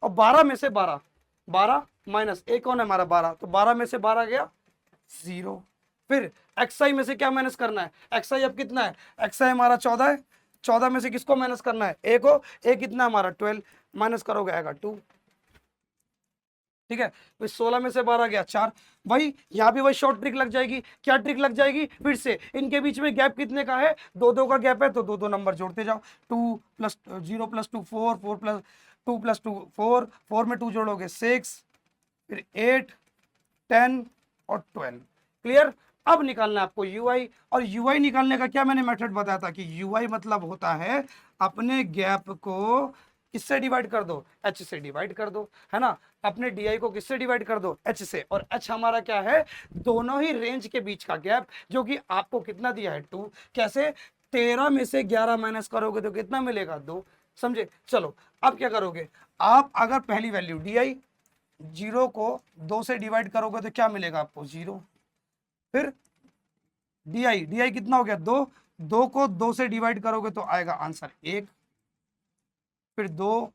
और 12 में से 12, 12 माइनस ए कौन है हमारा, 12, तो 12 में से 12 गया 0। फिर एक्सआई में से क्या माइनस करना है, एक्सआई अब कितना है, एक्सआई हमारा 14 है, 14 में से किसको माइनस करना है, ए को, ए कितना हमारा 12, माइनस करोगे आएगा 2। ठीक है, फिर 16 में से 12 गया 4। भाई यहाँ भी वही शॉर्ट ट्रिक लग जाएगी। क्या ट्रिक लग जाएगी, फिर से इनके बीच में गैप कितने का है, 2 2 का गैप है, तो 2 2 नंबर जोड़ते जाओ। 2 + 0 + 2 4, 4 + 2 + 2 4, 4 में 2 जोड़ोगे 6, फिर 8, 10 और 12। क्लियर? अब निकालना है आपको UI, और UI निकालने का क्या मैंने मेथड बताया था कि UI मतलब होता है अपने गैप को किससे डिवाइड कर दो, H से डिवाइड कर दो, है ना। अपने DI को किससे डिवाइड कर दो, H से, और H हमारा क्या है, दोनों ही रेंज के बीच का गैप, जो कि आपको कितना दिया है 2। कैसे, 13 में से 11 माइनस करोगे तो कितना मिलेगा, 2। समझे? चलो अब क्या करोगे आप, अगर पहली वैल्यू DI 0 को 2 से डिवाइड करोगे तो क्या मिलेगा आपको, 0। फिर DI कितना हो गया, 2, 2 को 2 से डिवाइड करोगे तो आएगा आंसर 1। फिर 2,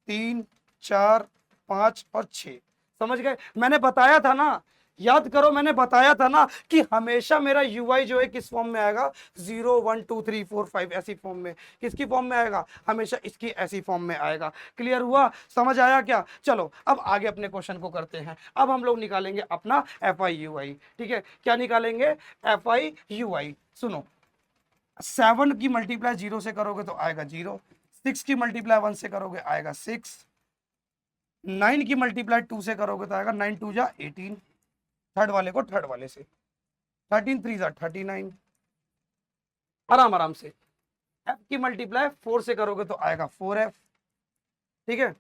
3, 4, 5 और 6। समझ गए? मैंने बताया था ना, याद करो, मैंने बताया था ना कि हमेशा मेरा UI जो है किस फॉर्म में आएगा, 0 1 2 3 4 5 ऐसी फॉर्म में। किसकी फॉर्म में आएगा, हमेशा इसकी ऐसी फॉर्म में आएगा। क्लियर हुआ, समझ आया क्या? चलो अब आगे अपने क्वेश्चन को करते हैं। अब हम लोग निकालेंगे अपना FI/UI। ठीक है, क्या निकालेंगे, FI/UI। सुनो, 7 की मल्टीप्लाई 0 से करोगे तो आएगा 0, 6 की मल्टीप्लाई 1 से करोगे आएगा 6, 9 की मल्टीप्लाई 2 से करोगे तो आएगा 9 2 जा 18, थर्ड वाले को थर्ड वाले से, 13 3 39, आराम आराम से। f की मल्टीप्लाई 4 से करोगे तो आएगा 4f, ठीक है।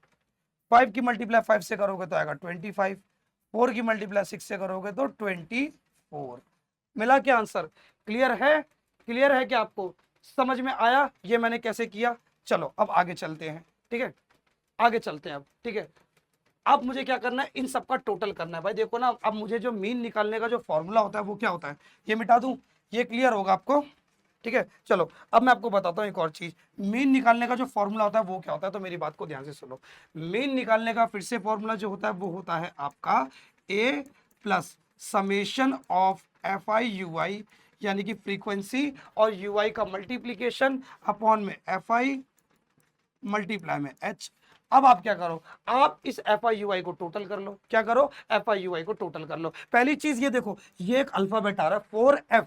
5 की मल्टीप्लाई 5 से करोगे तो आएगा 25, 4 की मल्टीप्लाई 6 से करोगे तो 24। मिला क्या आंसर? क्लियर है? क्लियर है क्या आपको? समझ में आया ये मैंने कैसे किया? चलो अब आगे चलते हैं, ठीक है, आगे चलते हैं अब, ठीक है। अब मुझे क्या करना है, इन सबका टोटल करना है भाई। देखो ना, अब मुझे जो मीन निकालने का जो फॉर्मूला होता है वो क्या होता है, ये मिटा दूं, ये क्लियर होगा आपको, ठीक है। चलो अब मैं आपको बताता हूँ एक और चीज, मीन निकालने का जो फॉर्मूला होता है वो क्या होता है, तो मेरी बात को ध्यान से सुनो। मीन निकालने का फिर से फॉर्मूला जो होता है वो होता है आपका a plus summation of F I U I, यानी कि फ्रीक्वेंसी और यू आई का मल्टीप्लीकेशन अपॉन में एफ आई मल्टीप्लाई में एच। अब आप क्या करो, आप इस एफ आई यू आई को टोटल कर लो। क्या करो, एफ आई यू आई को टोटल कर लो। पहली चीज ये देखो, ये एक अल्फाबेट आ रहा है 4f,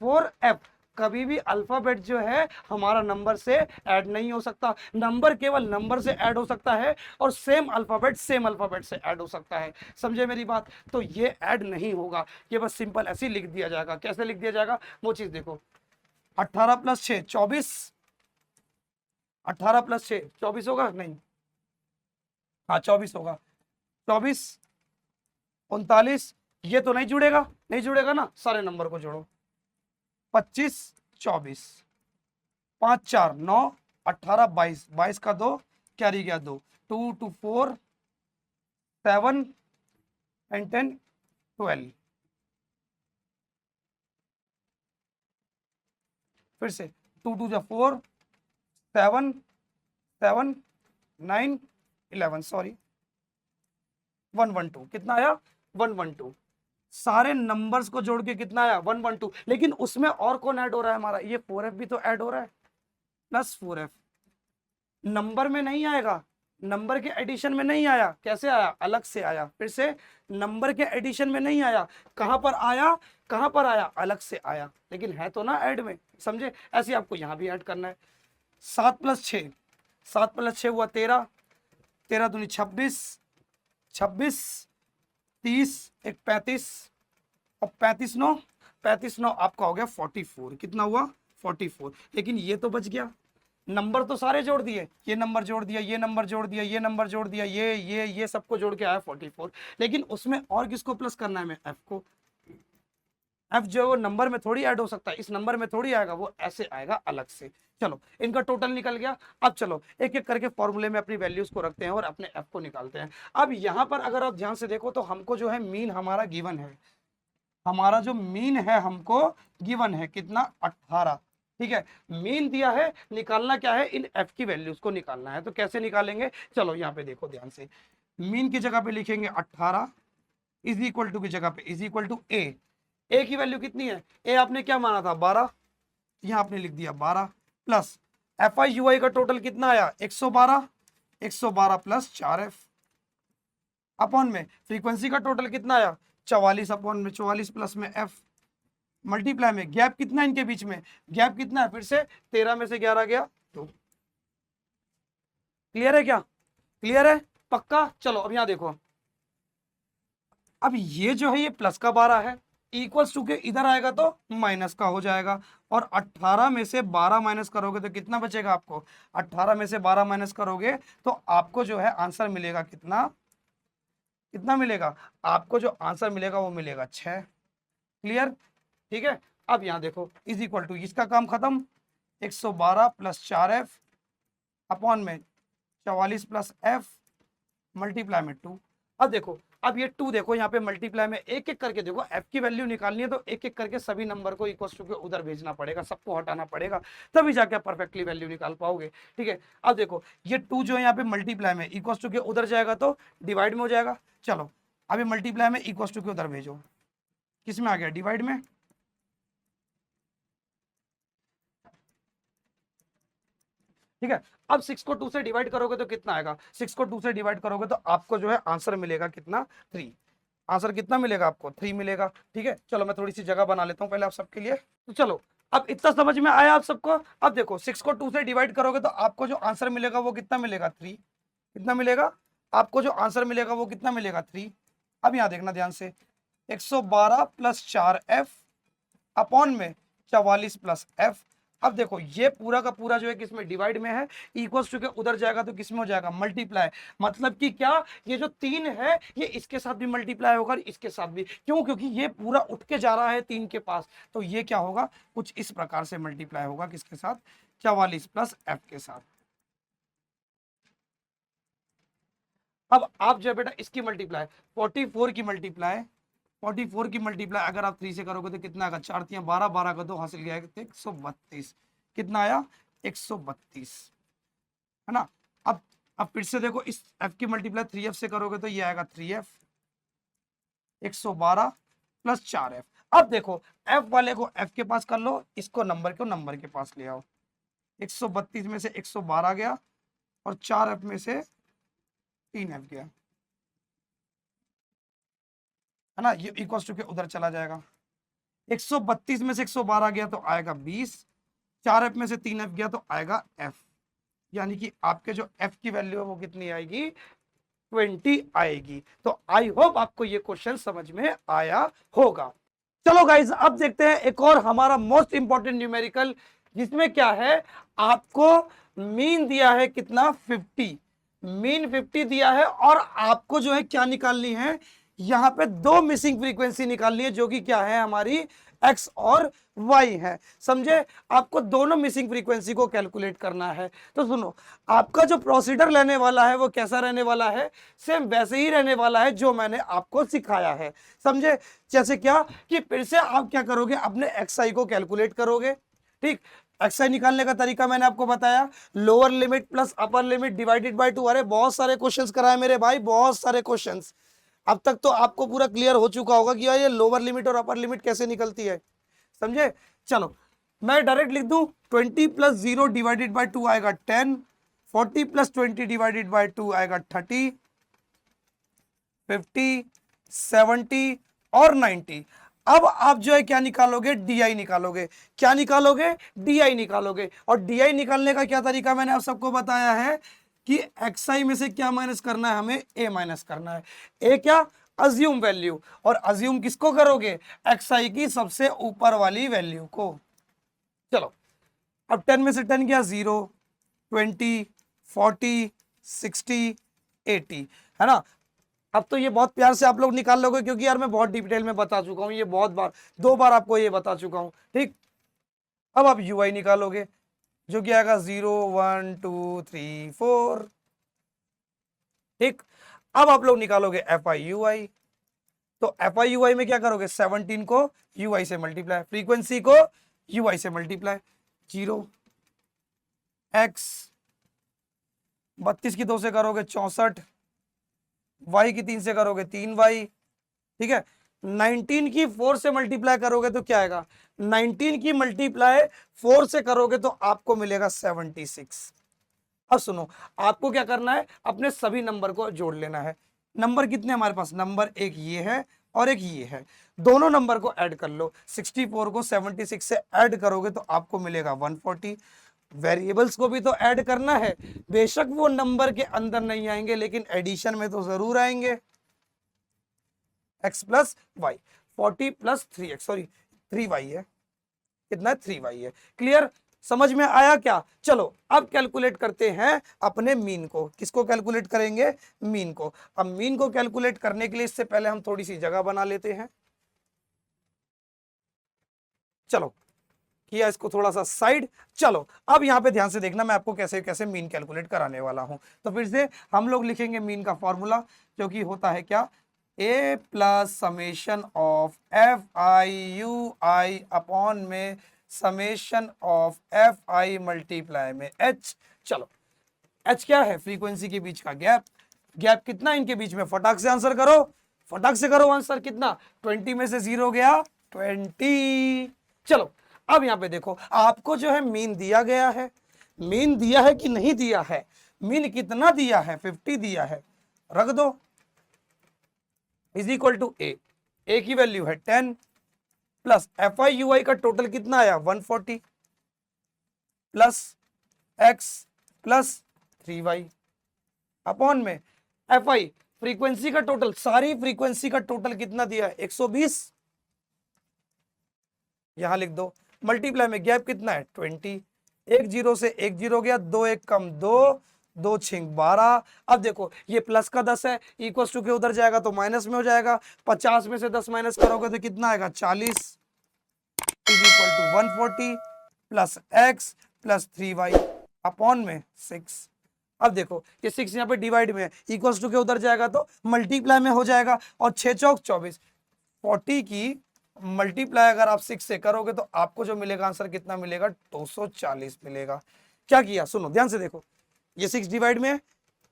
4f। कभी भी अल्फाबेट जो है हमारा नंबर से ऐड नहीं हो सकता, नंबर केवल नंबर से ऐड हो सकता है, और सेम अल्फाबेट से ऐड हो सकता है। समझे मेरी बात? तो ये ऐड नहीं होगा, ये बस सिंपल ऐसे ही लिख दिया जाएगा। कैसे लिख दिया जाएगा वो चीज देखो, 18 + 6 24, 18 + 6 24 होगा, नहीं, हाँ 24 होगा, 24 39, ये तो नहीं जुड़ेगा, नहीं जुड़ेगा ना, सारे नंबर को जोड़ो, 25 24, 5 4 9 18 22, 22 का 2 कैरी गया 2, 2 2 4 7 and 10 12, फिर से 2 2 4 7 7 9 11, सॉरी 112, कितना आया 112। सारे नंबर्स को जोड़ के कितना आया 112, लेकिन उसमें और कौन ऐड हो रहा है हमारा, ये 4f भी तो ऐड हो रहा है, प्लस 4f। नंबर में नहीं आएगा, नंबर के एडिशन में नहीं आया, कैसे आया, अलग से आया। फिर से नंबर के एडिशन में नहीं आया, कहां पर आया, कहां पर आया, अलग से आया, लेकिन है तो ना ऐड में, समझे? ऐसे आपको यहां भी ऐड करना है। 7 + 6, 7 + 6 हुआ 13, 13 दूनी 26, 26 30 एक 35, और 35 9 आपका हो गया 44। कितना हुआ 44, लेकिन ये तो बच गया, नंबर तो सारे जोड़ दिए, ये नंबर जोड़ दिया, ये नंबर जोड़ दिया, ये नंबर जोड़ दिया, ये सबको जोड़ के आया 44, लेकिन उसमें और किसको प्लस करना है, मैं एफ को। एफ जो है वो नंबर में थोड़ी ऐड हो सकता है, इस नंबर में थोड़ी आएगा, वो ऐसे आएगा अलग से। चलो इनका टोटल निकल गया। अब चलो एक एक करके फॉर्मूले में अपनी वैल्यूज को रखते हैं और अपने एफ को निकालते हैं। अब यहाँ पर अगर आप ध्यान से देखो तो हमको जो है मीन हमारा गिवन है, हमारा जो मीन है हमको गिवन है कितना 18, ठीक है। मीन दिया है, निकालना क्या है, इन एफ की वैल्यूज को निकालना है। तो कैसे निकालेंगे, चलो यहाँ पे देखो ध्यान से, मीन की जगह पे लिखेंगे 18 इज इक्वल टू की जगह पे इज इक्वल टू ए की वैल्यू कितनी है, ए आपने क्या माना था 12, यहाँ आपने लिख दिया 12, plus F I U I का टोटल कितना आया 112, 112 प्लस 4f, अपॉन में फ्रीक्वेंसी का टोटल कितना आया 44, अपॉन में 44 प्लस में f, मल्टीप्लाई में गैप कितना है इनके बीच में, गैप कितना है, फिर से 13 में से 11 गया 2। क्लियर है क्या, क्लियर है पक्का? चलो अब यहां देखो, अब ये जो है ये प्लस का 12 है, इक्वल्स टू के इधर आएगा तो माइनस का हो जाएगा, और 18 में से 12 माइनस करोगे तो कितना बचेगा आपको, 18 में से 12 माइनस करोगे तो आपको जो है आंसर मिलेगा कितना, कितना मिलेगा आपको, जो आंसर मिलेगा वो मिलेगा 6। क्लियर, ठीक है। अब यहां देखो इज इक्वल टू, इसका काम खत्म, 112 प्लस 4f अपॉन में 44 प्लस f मल्टीप्लाई में 2। अब देखो, अब ये 2 देखो यहाँ पे मल्टीप्लाई में एक एक करके देखो, f की वैल्यू निकालनी है तो एक एक करके सभी नंबर को इक्वल टू के उधर भेजना पड़ेगा, सबको हटाना पड़ेगा, तभी जाके परफेक्टली वैल्यू निकाल पाओगे, ठीक है। अब देखो ये 2 जो है यहाँ पे मल्टीप्लाई में इक्वल टू के उधर जाएगा तो डिवाइड में हो जाएगा। चलो अभी मल्टीप्लाई में इक्वल टू के उधर भेजो, किस में आ गया, डिवाइड में, ठीक है। अब 6 को 2 से डिवाइड करोगे तो कितना आएगा, 6 को 2 से डिवाइड करोगे तो आपको जो है आंसर मिलेगा कितना 3, आंसर कितना मिलेगा आपको 3 मिलेगा, ठीक है। चलो मैं थोड़ी सी जगह बना लेता हूं पहले आप सबके लिए। तो चलो अब इतना समझ में आया आप सबको। अब देखो 6 को 2 से डिवाइड करोगे तो आपको जो आंसर मिलेगा वो कितना मिलेगा 3, कितना मिलेगा आपको, जो आंसर मिलेगा वो कितना मिलेगा 3। अब यहाँ देखना ध्यान से, 112 प्लस 4f अपॉन में 44 प्लस f। अब देखो ये पूरा का पूरा जो है किसमें डिवाइड में है, इक्वल्स टू के उधर जाएगा तो किसमें हो जाएगा मल्टीप्लाई। मतलब कि क्या, ये जो 3 है ये इसके साथ भी मल्टीप्लाई होगा और इसके साथ भी, क्यों, क्योंकि ये पूरा उठ के जा रहा है 3 के पास, तो ये क्या होगा, कुछ इस प्रकार से मल्टीप्लाई होगा किसके साथ, 44 प्लस f के साथ। अब आप जो है बेटा इसकी मल्टीप्लाई 44 की मल्टीप्लाई 44 की मल्टीप्लाई अगर आप 3 से करोगे तो कितना आएगा, 4 3 12, 12 का 2 हासिल गया 132। कितना आया, 132, है ना। अब फिर से देखो इस f की मल्टीप्लाई 3f से करोगे तो ये आएगा 3f, 112 प्लस 4f। अब देखो f वाले को f के पास कर लो, इसको नंबर को नंबर के पास ले आओ। 132 में से 112 गया और 4f में से 3f गया, है ना। ये इक्वल्स टू के उधर चला जाएगा। 132 में से 112 गया तो आएगा 20, 4f में से 3f गया तो आएगा f, यानी कि आपके जो f की वैल्यू है वो कितनी आएगी, 20 आएगी। तो आई होप आपको ये क्वेश्चन समझ में आया होगा। चलो गाइज अब देखते हैं एक और हमारा मोस्ट इंपॉर्टेंट न्यूमेरिकल, जिसमें क्या है, आपको मीन दिया है कितना, 50, मीन 50 दिया है और आपको जो है क्या निकालनी है, यहां पे दो मिसिंग फ्रीक्वेंसी निकालनी है जो कि क्या है हमारी x और y है, समझे। आपको दोनों मिसिंग फ्रीक्वेंसी को कैलकुलेट करना है। तो सुनो, आपका जो प्रोसीजर लेने वाला है वो कैसा रहने वाला है, सेम वैसे ही रहने वाला है जो मैंने आपको सिखाया है, समझे। जैसे क्या कि फिर से आप क्या करोगे, अपने xi को कैलकुलेट करोगे, ठीक। xi निकालने का तरीका मैंने आपको बताया, lower limit plus upper limit divided by 2। अरे बहुत सारे क्वेश्चंस कराए मेरे भाई, बहुत सारे क्वेश्चंस। अब तक तो आपको पूरा क्लियर हो चुका होगा कि यार ये लोअर लिमिट और अपर लिमिट कैसे निकलती है, समझे। चलो मैं डायरेक्ट लिख दूं, 20 प्लस 0 डिवाइडेड बाय 2 आएगा 10, 40 प्लस 20 डिवाइडेड बाय 2 आएगा 30, 50, 70 और 90। अब आप जो है क्या निकालोगे, डी निकालोगे। क्या निकालोगे, डी निकालोगे। और डी निकालने का क्या तरीका मैंने आप सबको बताया है कि xi में से क्या माइनस करना है, हमें a माइनस करना है। a क्या, अज्यूम वैल्यू, और अज्यूम किसको करोगे, xi की सबसे ऊपर वाली वैल्यू को। चलो अब 10 में से 10 क्या, 0, 20, 40, 60, 80, है ना। अब तो ये बहुत प्यार से आप लोग निकाल लोगे, क्योंकि यार मैं बहुत डिटेल में बता चुका हूं, ये बहुत बार, 2 बार आपको ये बता चुका हूं, ठीक। अब आप ui निकालोगे जो कि आएगा 0, 1, 2, 3, 4, ठीक। अब आप लोग निकालोगे एफ आई यू आई, तो एफ आई यू आई में क्या करोगे, 17 को यू आई से मल्टीप्लाई, फ्रीक्वेंसी को यू आई से मल्टीप्लाई, 0 एक्स 32 की 2 से करोगे 64, वाई की 3 से करोगे 3 वाई, ठीक है। 19 की 4 से मल्टीप्लाई करोगे तो क्या आएगा, 19 की मल्टीप्लाई 4 से करोगे तो आपको मिलेगा 76। अब सुनो, आपको क्या करना है, अपने सभी नंबर को जोड़ लेना है। नंबर कितने हमारे पास, नंबर एक ये है और एक ये है, दोनों नंबर को ऐड कर लो। 64 को 76 से ऐड करोगे तो आपको मिलेगा 140। वेरिएबल्स को भी तो ऐड करना है, बेशक वो नंबर के अंदर नहीं आएंगे लेकिन एडिशन में तो जरूर आएंगे। x plus y, 40 plus 3x, sorry 3y है, कितना है 3y है। क्लियर, समझ में आया क्या। चलो अब कैलकुलेट करते हैं अपने मीन को। किसको कैलकुलेट करेंगे, मीन को। अब मीन को कैलकुलेट करने के लिए इससे पहले हम थोड़ी सी जगह बना लेते हैं। चलो किया इसको थोड़ा सा साइड। चलो अब यहां पे ध्यान से देखना, मैं आपको कैसे कैसे मीन कैलकुलेट कराने वाला हूं। तो फिर से हम लोग लिखेंगे मीन का फॉर्मूला, जो कि होता है क्या, a plus summation of F I U I upon में summation of F I multiply में h। चलो h क्या है, फ्रीक्वेंसी के बीच का गैप। गैप कितना इनके बीच में, फटाक से आंसर करो, फटाक से करो आंसर। कितना, 20 में से 0 गया 20। चलो अब यहां पे देखो, आपको जो है मीन दिया गया है, मीन दिया है कि नहीं दिया है, मीन कितना दिया है, 50 दिया है, रख दो इज इक्वल टू ए की वैल्यू है 10 plus F I U I का टोटल कितना आया 140 plus x plus 3y upon में एफ आई फ्रीक्वेंसी का टोटल, सारी फ्रीक्वेंसी का टोटल कितना दिया है 120, यहां लिख दो, मल्टीप्लाई में गैप कितना है 20, एक जीरो से एक जीरो गया, दो एक कम दो, दो छिंग 12। अब देखो ये प्लस का 10 है, इक्वल टू के उधर जाएगा तो माइनस में हो जाएगा, 50 में से 10 माइनस करोगे तो कितना आएगा 40 is equal to 140 plus x plus 3y upon में 6। अब देखो ये 6 यहाँ पे डिवाइड में है, इक्वल टू के उधर जाएगा तो मल्टीप्लाई में हो जाएगा, और 6 चौक 24, 40 की मल्टीप्लाई अगर आप 6 से करोगे तो आपको जो मिलेगा आंसर कितना मिलेगा 240 मिलेगा। क्या किया सुनो ध्यान से देखो, ये 6 डिवाइड में है,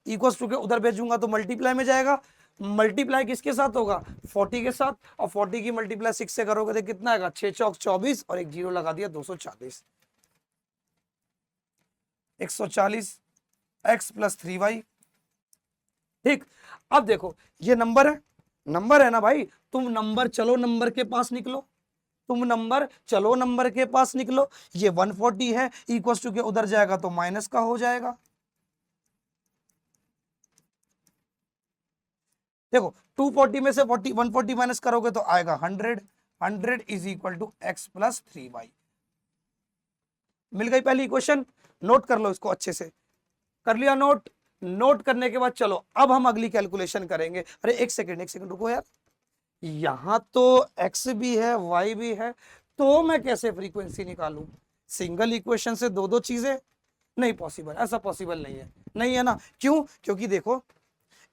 इक्वल टू के उधर भेजूंगा तो मल्टीप्लाई में जाएगा, मल्टीप्लाई किसके साथ होगा 40 के साथ, और 40 की मल्टीप्लाई 6 से करोगे तो कितना आएगा 6 चौक 24 और एक जीरो लगा दिया 240, 140 x प्लस 3y। ठीक, अब देखो ये नंबर है ना भाई, तुम नंबर चलो नंबर के पास निकलो, तुम नंबर चलो नंबर के पास निकलो, ये 140 है, इक्वल टू के उधर जाएगा तो माइनस का हो जाएगा। देखो 240 में से 140 माइनस करोगे तो आएगा 100, 100 is equal to x plus 3y। मिल गई पहली इक्वेशन, नोट कर लो इसको अच्छे से, कर लिया नोट, नोट करने के बाद चलो अब हम अगली कैलकुलेशन करेंगे। अरे एक सेकंड रुको यार, यहां तो x भी है y भी है, तो मैं कैसे फ्रीक्वेंसी निकालूं? सिंगल इक्वेशन से दो दो चीजें नहीं पॉसिबल, ऐसा पॉसिबल नहीं है ना। क्यों? क्योंकि देखो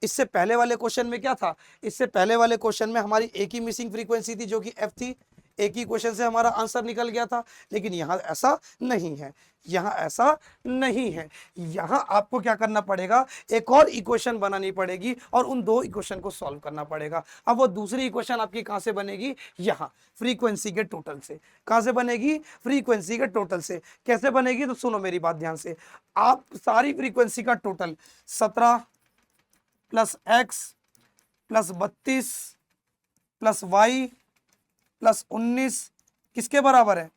इससे पहले वाले क्वेश्चन में क्या था, इससे पहले वाले क्वेश्चन में हमारी एक ही मिसिंग फ्रीक्वेंसी थी जो कि f थी, एक ही क्वेश्चन से हमारा आंसर निकल गया था। लेकिन यहाँ ऐसा नहीं है, यहाँ ऐसा नहीं है, यहाँ आपको क्या करना पड़ेगा, एक और इक्वेशन बनानी पड़ेगी और उन दो इक्वेशन को सॉल्व करना पड़ेगा। अब वो दूसरी इक्वेशन आपकी कहाँ से बनेगी, यहाँ फ्रीक्वेंसी के टोटल से। कहाँ से बनेगी? फ्रीक्वेंसी के टोटल से। कैसे बनेगी? तो सुनो मेरी बात ध्यान से, आप सारी फ्रीक्वेंसी का total 17 plus x plus 32 plus y plus 19 किसके बराबर है?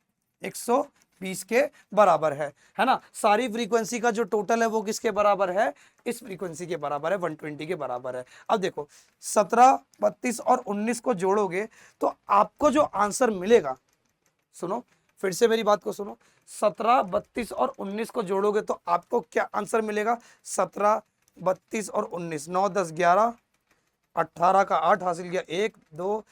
120 के बराबर है ना। सारी फ्रीक्वेंसी का जो टोटल है वो किसके बराबर है? इस फ्रीक्वेंसी के बराबर है, 120 के बराबर है। अब देखो 17, 32 और 19 को जोड़ोगे तो आपको जो आंसर मिलेगा, सुनो फिर से मेरी बात को सुनो, 17, 32 और 19 को जोड़ोगे तो आपको क्या आंसर मिलेगा? 17, 32 और 19, 9, 10, 11, 18 का 8 हासिल किया, 1, 2,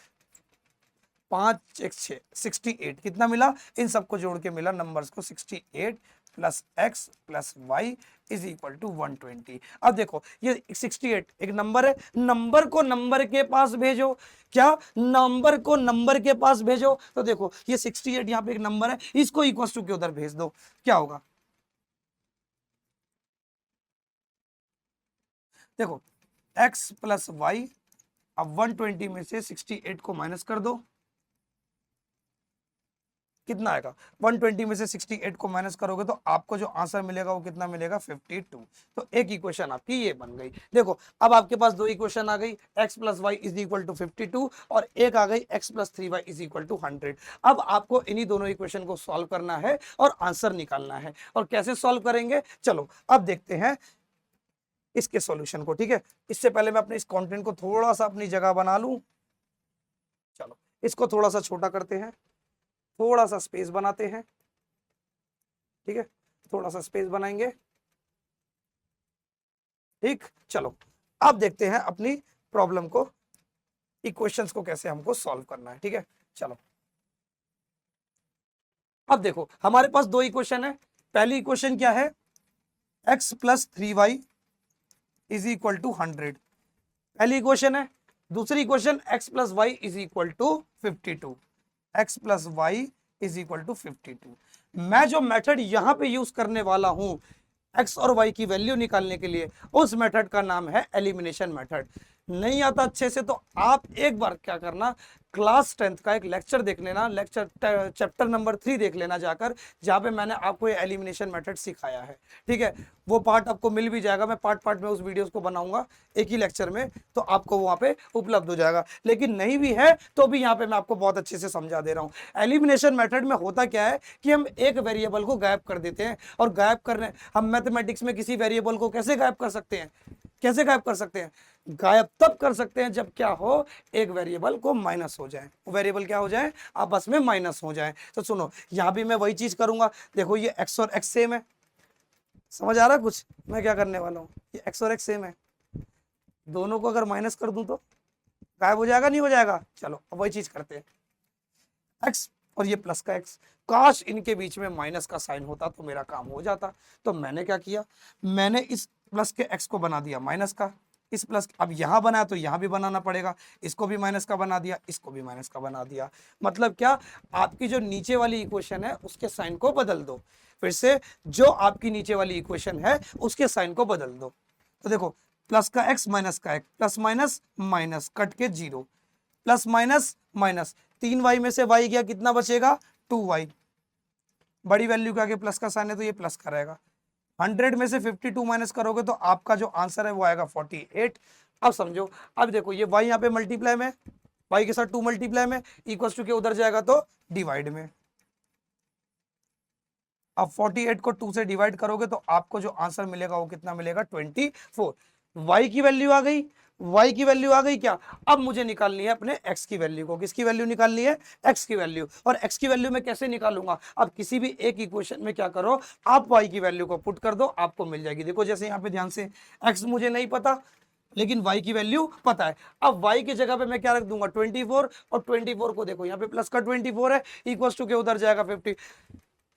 5, 1, 6, 68। कितना मिला? इन सबको जोड़ के मिला नंबर्स को 68 plus x plus y is equal to 120। अब देखो ये 68 एक नंबर है, नंबर को नंबर के पास भेजो। क्या? नंबर को नंबर के पास भेजो। तो देखो ये 68 यहाँ पे एक नंबर है, इसको इक्वल टू के उधर भेज दो, क्या होगा? देखो x प्लस वाई, अब 120 में से 68 को माइनस कर दो, कितना आएगा? 120 में से 68 को माइनस करोगे तो आपको जो आंसर मिलेगा वो कितना मिलेगा? 52। तो एक इक्वेशन आपकी ये बन गई। देखो अब आपके पास दो इक्वेशन आ गई, x plus y is equal to 52 और एक आ गई x plus 3y is equal to 100। अब आपको इन्हीं दोनों इक्वेशन को सॉल्व करना है और आंसर निकालना है। और कैसे सॉल्व करेंगे, चलो अब देखते हैं इसके सॉल्यूशन को। ठीक है, इससे पहले मैं अपने इस कंटेंट को थोड़ा सा अपनी जगह बना लूं। चलो इसको थोड़ा सा छोटा करते हैं, थोड़ा सा स्पेस बनाते हैं। ठीक है, थोड़ा सा स्पेस बनाएंगे। ठीक, चलो अब देखते हैं अपनी प्रॉब्लम को, इक्वेशंस को कैसे हमको सॉल्व करना है। ठीक है, चलो अब देखो हमारे पास दो इक्वेशन है। पहली इक्वेशन क्या है? x plus 3y is equal to 100, पहली इक्वेशन है। दूसरी equation x plus y is equal to 52, x plus y is equal to 52। मैं जो मेथड यहां पे यूज करने वाला हूं x और y की वैल्यू निकालने के लिए, उस मेथड का नाम है एलिमिनेशन मेथड। नहीं आता अच्छे से तो आप एक बार क्या करना, क्लास 10th का एक लेक्चर देख लेना, लेक्चर चैप्टर नंबर 3 देख लेना जाकर, जहां पे मैंने आपको ये एलिमिनेशन मेथड सिखाया है। ठीक है, वो पार्ट आपको मिल भी जाएगा, मैं पार्ट पार्ट में उस वीडियोस को बनाऊंगा एक ही लेक्चर में, तो आपको वहां पे उपलब्ध हो जाएगा। लेकिन नहीं भी है तो भी यहाँ पे मैं आपको बहुत अच्छे से समझा दे रहा हूँ। एलिमिनेशन मेथड में होता क्या है कि हम एक वेरिएबल को गायब कर देते हैं, और गायब करने, हम मैथमेटिक्स में किसी वेरिएबल को कैसे गायब कर सकते हैं? कैसे गायब कर सकते हैं? गायब तब कर सकते हैं जब क्या हो, एक वेरिएबल को माइनस हो जाए, वेरिएबल क्या हो जाए, आपस में माइनस हो जाए। तो सुनो, यहां भी मैं वही चीज करूंगा। देखो ये x और x सेम है, समझ आ रहा है कुछ मैं क्या करने वाला हूँ? ये x और x सेम है, दोनों को अगर माइनस कर दूं तो गायब हो जाएगा, नहीं हो जाएगा? चलो अब वही चीज करते हैं, x और ये प्लस का x, काश इनके बीच में माइनस का साइन होता तो मेरा काम हो जाता। तो मैंने क्या किया, मैंने इस प्लस के x को बना दिया माइनस का, इस प्लस, अब यहां बनाया तो यहां भी बनाना पड़ेगा, इसको भी माइनस का बना दिया, इसको भी माइनस का बना दिया। मतलब क्या, आपकी जो नीचे वाली इक्वेशन है उसके साइन को बदल दो। फिर से, जो आपकी नीचे वाली इक्वेशन है उसके साइन को बदल दो। तो देखो, प्लस का x माइनस का x, plus minus minus cut के 0, प्लस माइनस माइनस, 3y में से y गया, कितना बचेगा, 2y। बड़ी वैल्यू के आगे प्लस का साइन है तो ये प्लस का रहेगा। 100 में से 52 माइनस करोगे तो आपका जो आंसर है वो आएगा 48। अब समझो, अब देखो ये y यहाँ पे मल्टीप्लाई में, y के साथ 2 मल्टीप्लाई में, इक्वल टू के उधर जाएगा तो डिवाइड में। अब 48 को 2 से डिवाइड करोगे तो आपको जो आंसर मिलेगा वो कितना मिलेगा, 24। y की वैल्यू आ गई, y की वैल्यू आ गई क्या? अब मुझे निकालनी है अपने x की वैल्यू को। किसकी वैल्यू निकालनी है? x की वैल्यू। और x की वैल्यू मैं कैसे निकालूंगा? अब किसी भी एक इक्वेशन में क्या करो, आप y की वैल्यू को पुट कर दो, आपको मिल जाएगी। देखो जैसे यहाँ पे ध्यान से, x मुझे नहीं पता लेकिन y की वैल्यू पता है। अब y की जगह पे मैं क्या रख दूंगा, 24, और 24 को देखो यहाँ पे प्लस का 24 है, इक्वल टू के उधर जाएगा 50,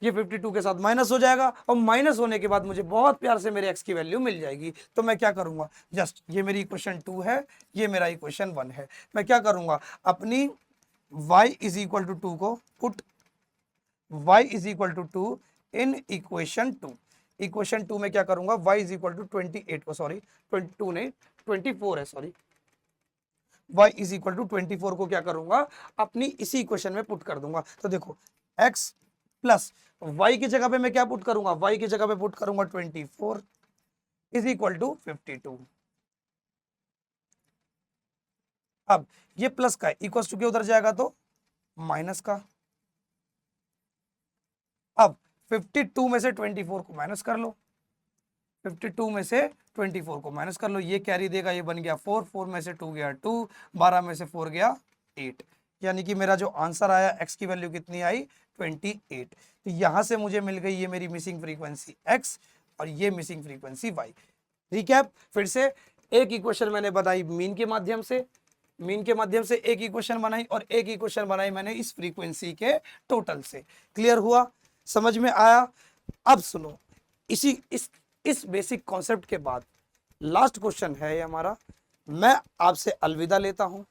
ये 52 के साथ माइनस हो जाएगा, और माइनस होने के बाद मुझे बहुत प्यार से मेरे x की वैल्यू मिल जाएगी। तो मैं क्या करूंगा, जस्ट ये मेरी इक्वेशन 2 है, ये मेरा इक्वेशन 1 है। मैं क्या करूंगा, अपनी y इज इक्वल टू 2 को put, y is equal to 2 in equation 2। Equation 2 में क्या करूंगा, y इज इक्वल टू 28 को, सॉरी 22 नहीं 24 है, sorry, y is equal to 24 को क्या करूंगा, अपनी इसी इक्वेशन में पुट कर दूंगा। तो देखो x प्लस y की जगह पे मैं क्या पुट करूंगा, y की जगह पे पुट करूंगा 24 इज इक्वल टू 52। अब ये प्लस का इक्वल टू के उधर जाएगा तो माइनस का। अब 52 में से 24 को माइनस कर लो, 52 में से 24 को माइनस कर लो, ये कैरी देगा, ये बन गया 4, 4 में से 2 गया 2, 12 में से 4 गया 8, यानी कि मेरा जो आंसर आया x की वैल्यू कितनी आई, 28। तो यहां से मुझे मिल गई ये मेरी मिसिंग फ्रीक्वेंसी x और ये मिसिंग फ्रीक्वेंसी y। रिकैप फिर से, एक इक्वेशन मैंने बनाई मीन के माध्यम से, मीन के माध्यम से एक इक्वेशन बनाई, और एक इक्वेशन बनाई मैंने इस फ्रीक्वेंसी के टोटल से। क्लियर हुआ, समझ में आया? अब सुनो, इस बेसिक कॉन्सेप्ट के बाद लास्ट क्वेश्चन है ये हमारा। मैं आपसे अलविदा लेता हूं।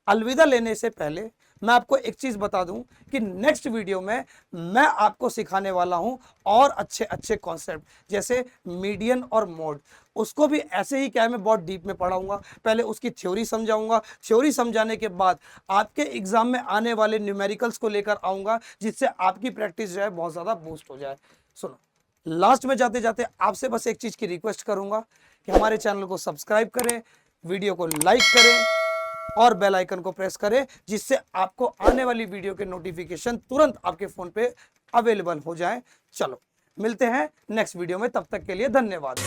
अलविदा लेने से पहले मैं आपको एक चीज बता दूं कि नेक्स्ट वीडियो में मैं आपको सिखाने वाला हूं और अच्छे अच्छे कॉन्सेप्ट, जैसे मीडियन और मोड। उसको भी ऐसे ही क्या है, मैं बहुत डीप में पढ़ाऊंगा। पहले उसकी थ्योरी समझाऊंगा, थ्योरी समझाने के बाद आपके एग्जाम में आने वाले न्यूमेरिकल्स को लेकर आऊंगा, जिससे आपकी प्रैक्टिस जो है बहुत ज्यादा बूस्ट हो जाए। सुनो, लास्ट में जाते जाते आपसे बस एक चीज की रिक्वेस्ट करूंगा कि हमारे चैनल को सब्सक्राइब करें, वीडियो को लाइक करें और बेल आइकन को प्रेस करें, जिससे आपको आने वाली वीडियो के नोटिफिकेशन तुरंत आपके फोन पे अवेलेबल हो जाए। चलो मिलते हैं नेक्स्ट वीडियो में, तब तक के लिए धन्यवाद।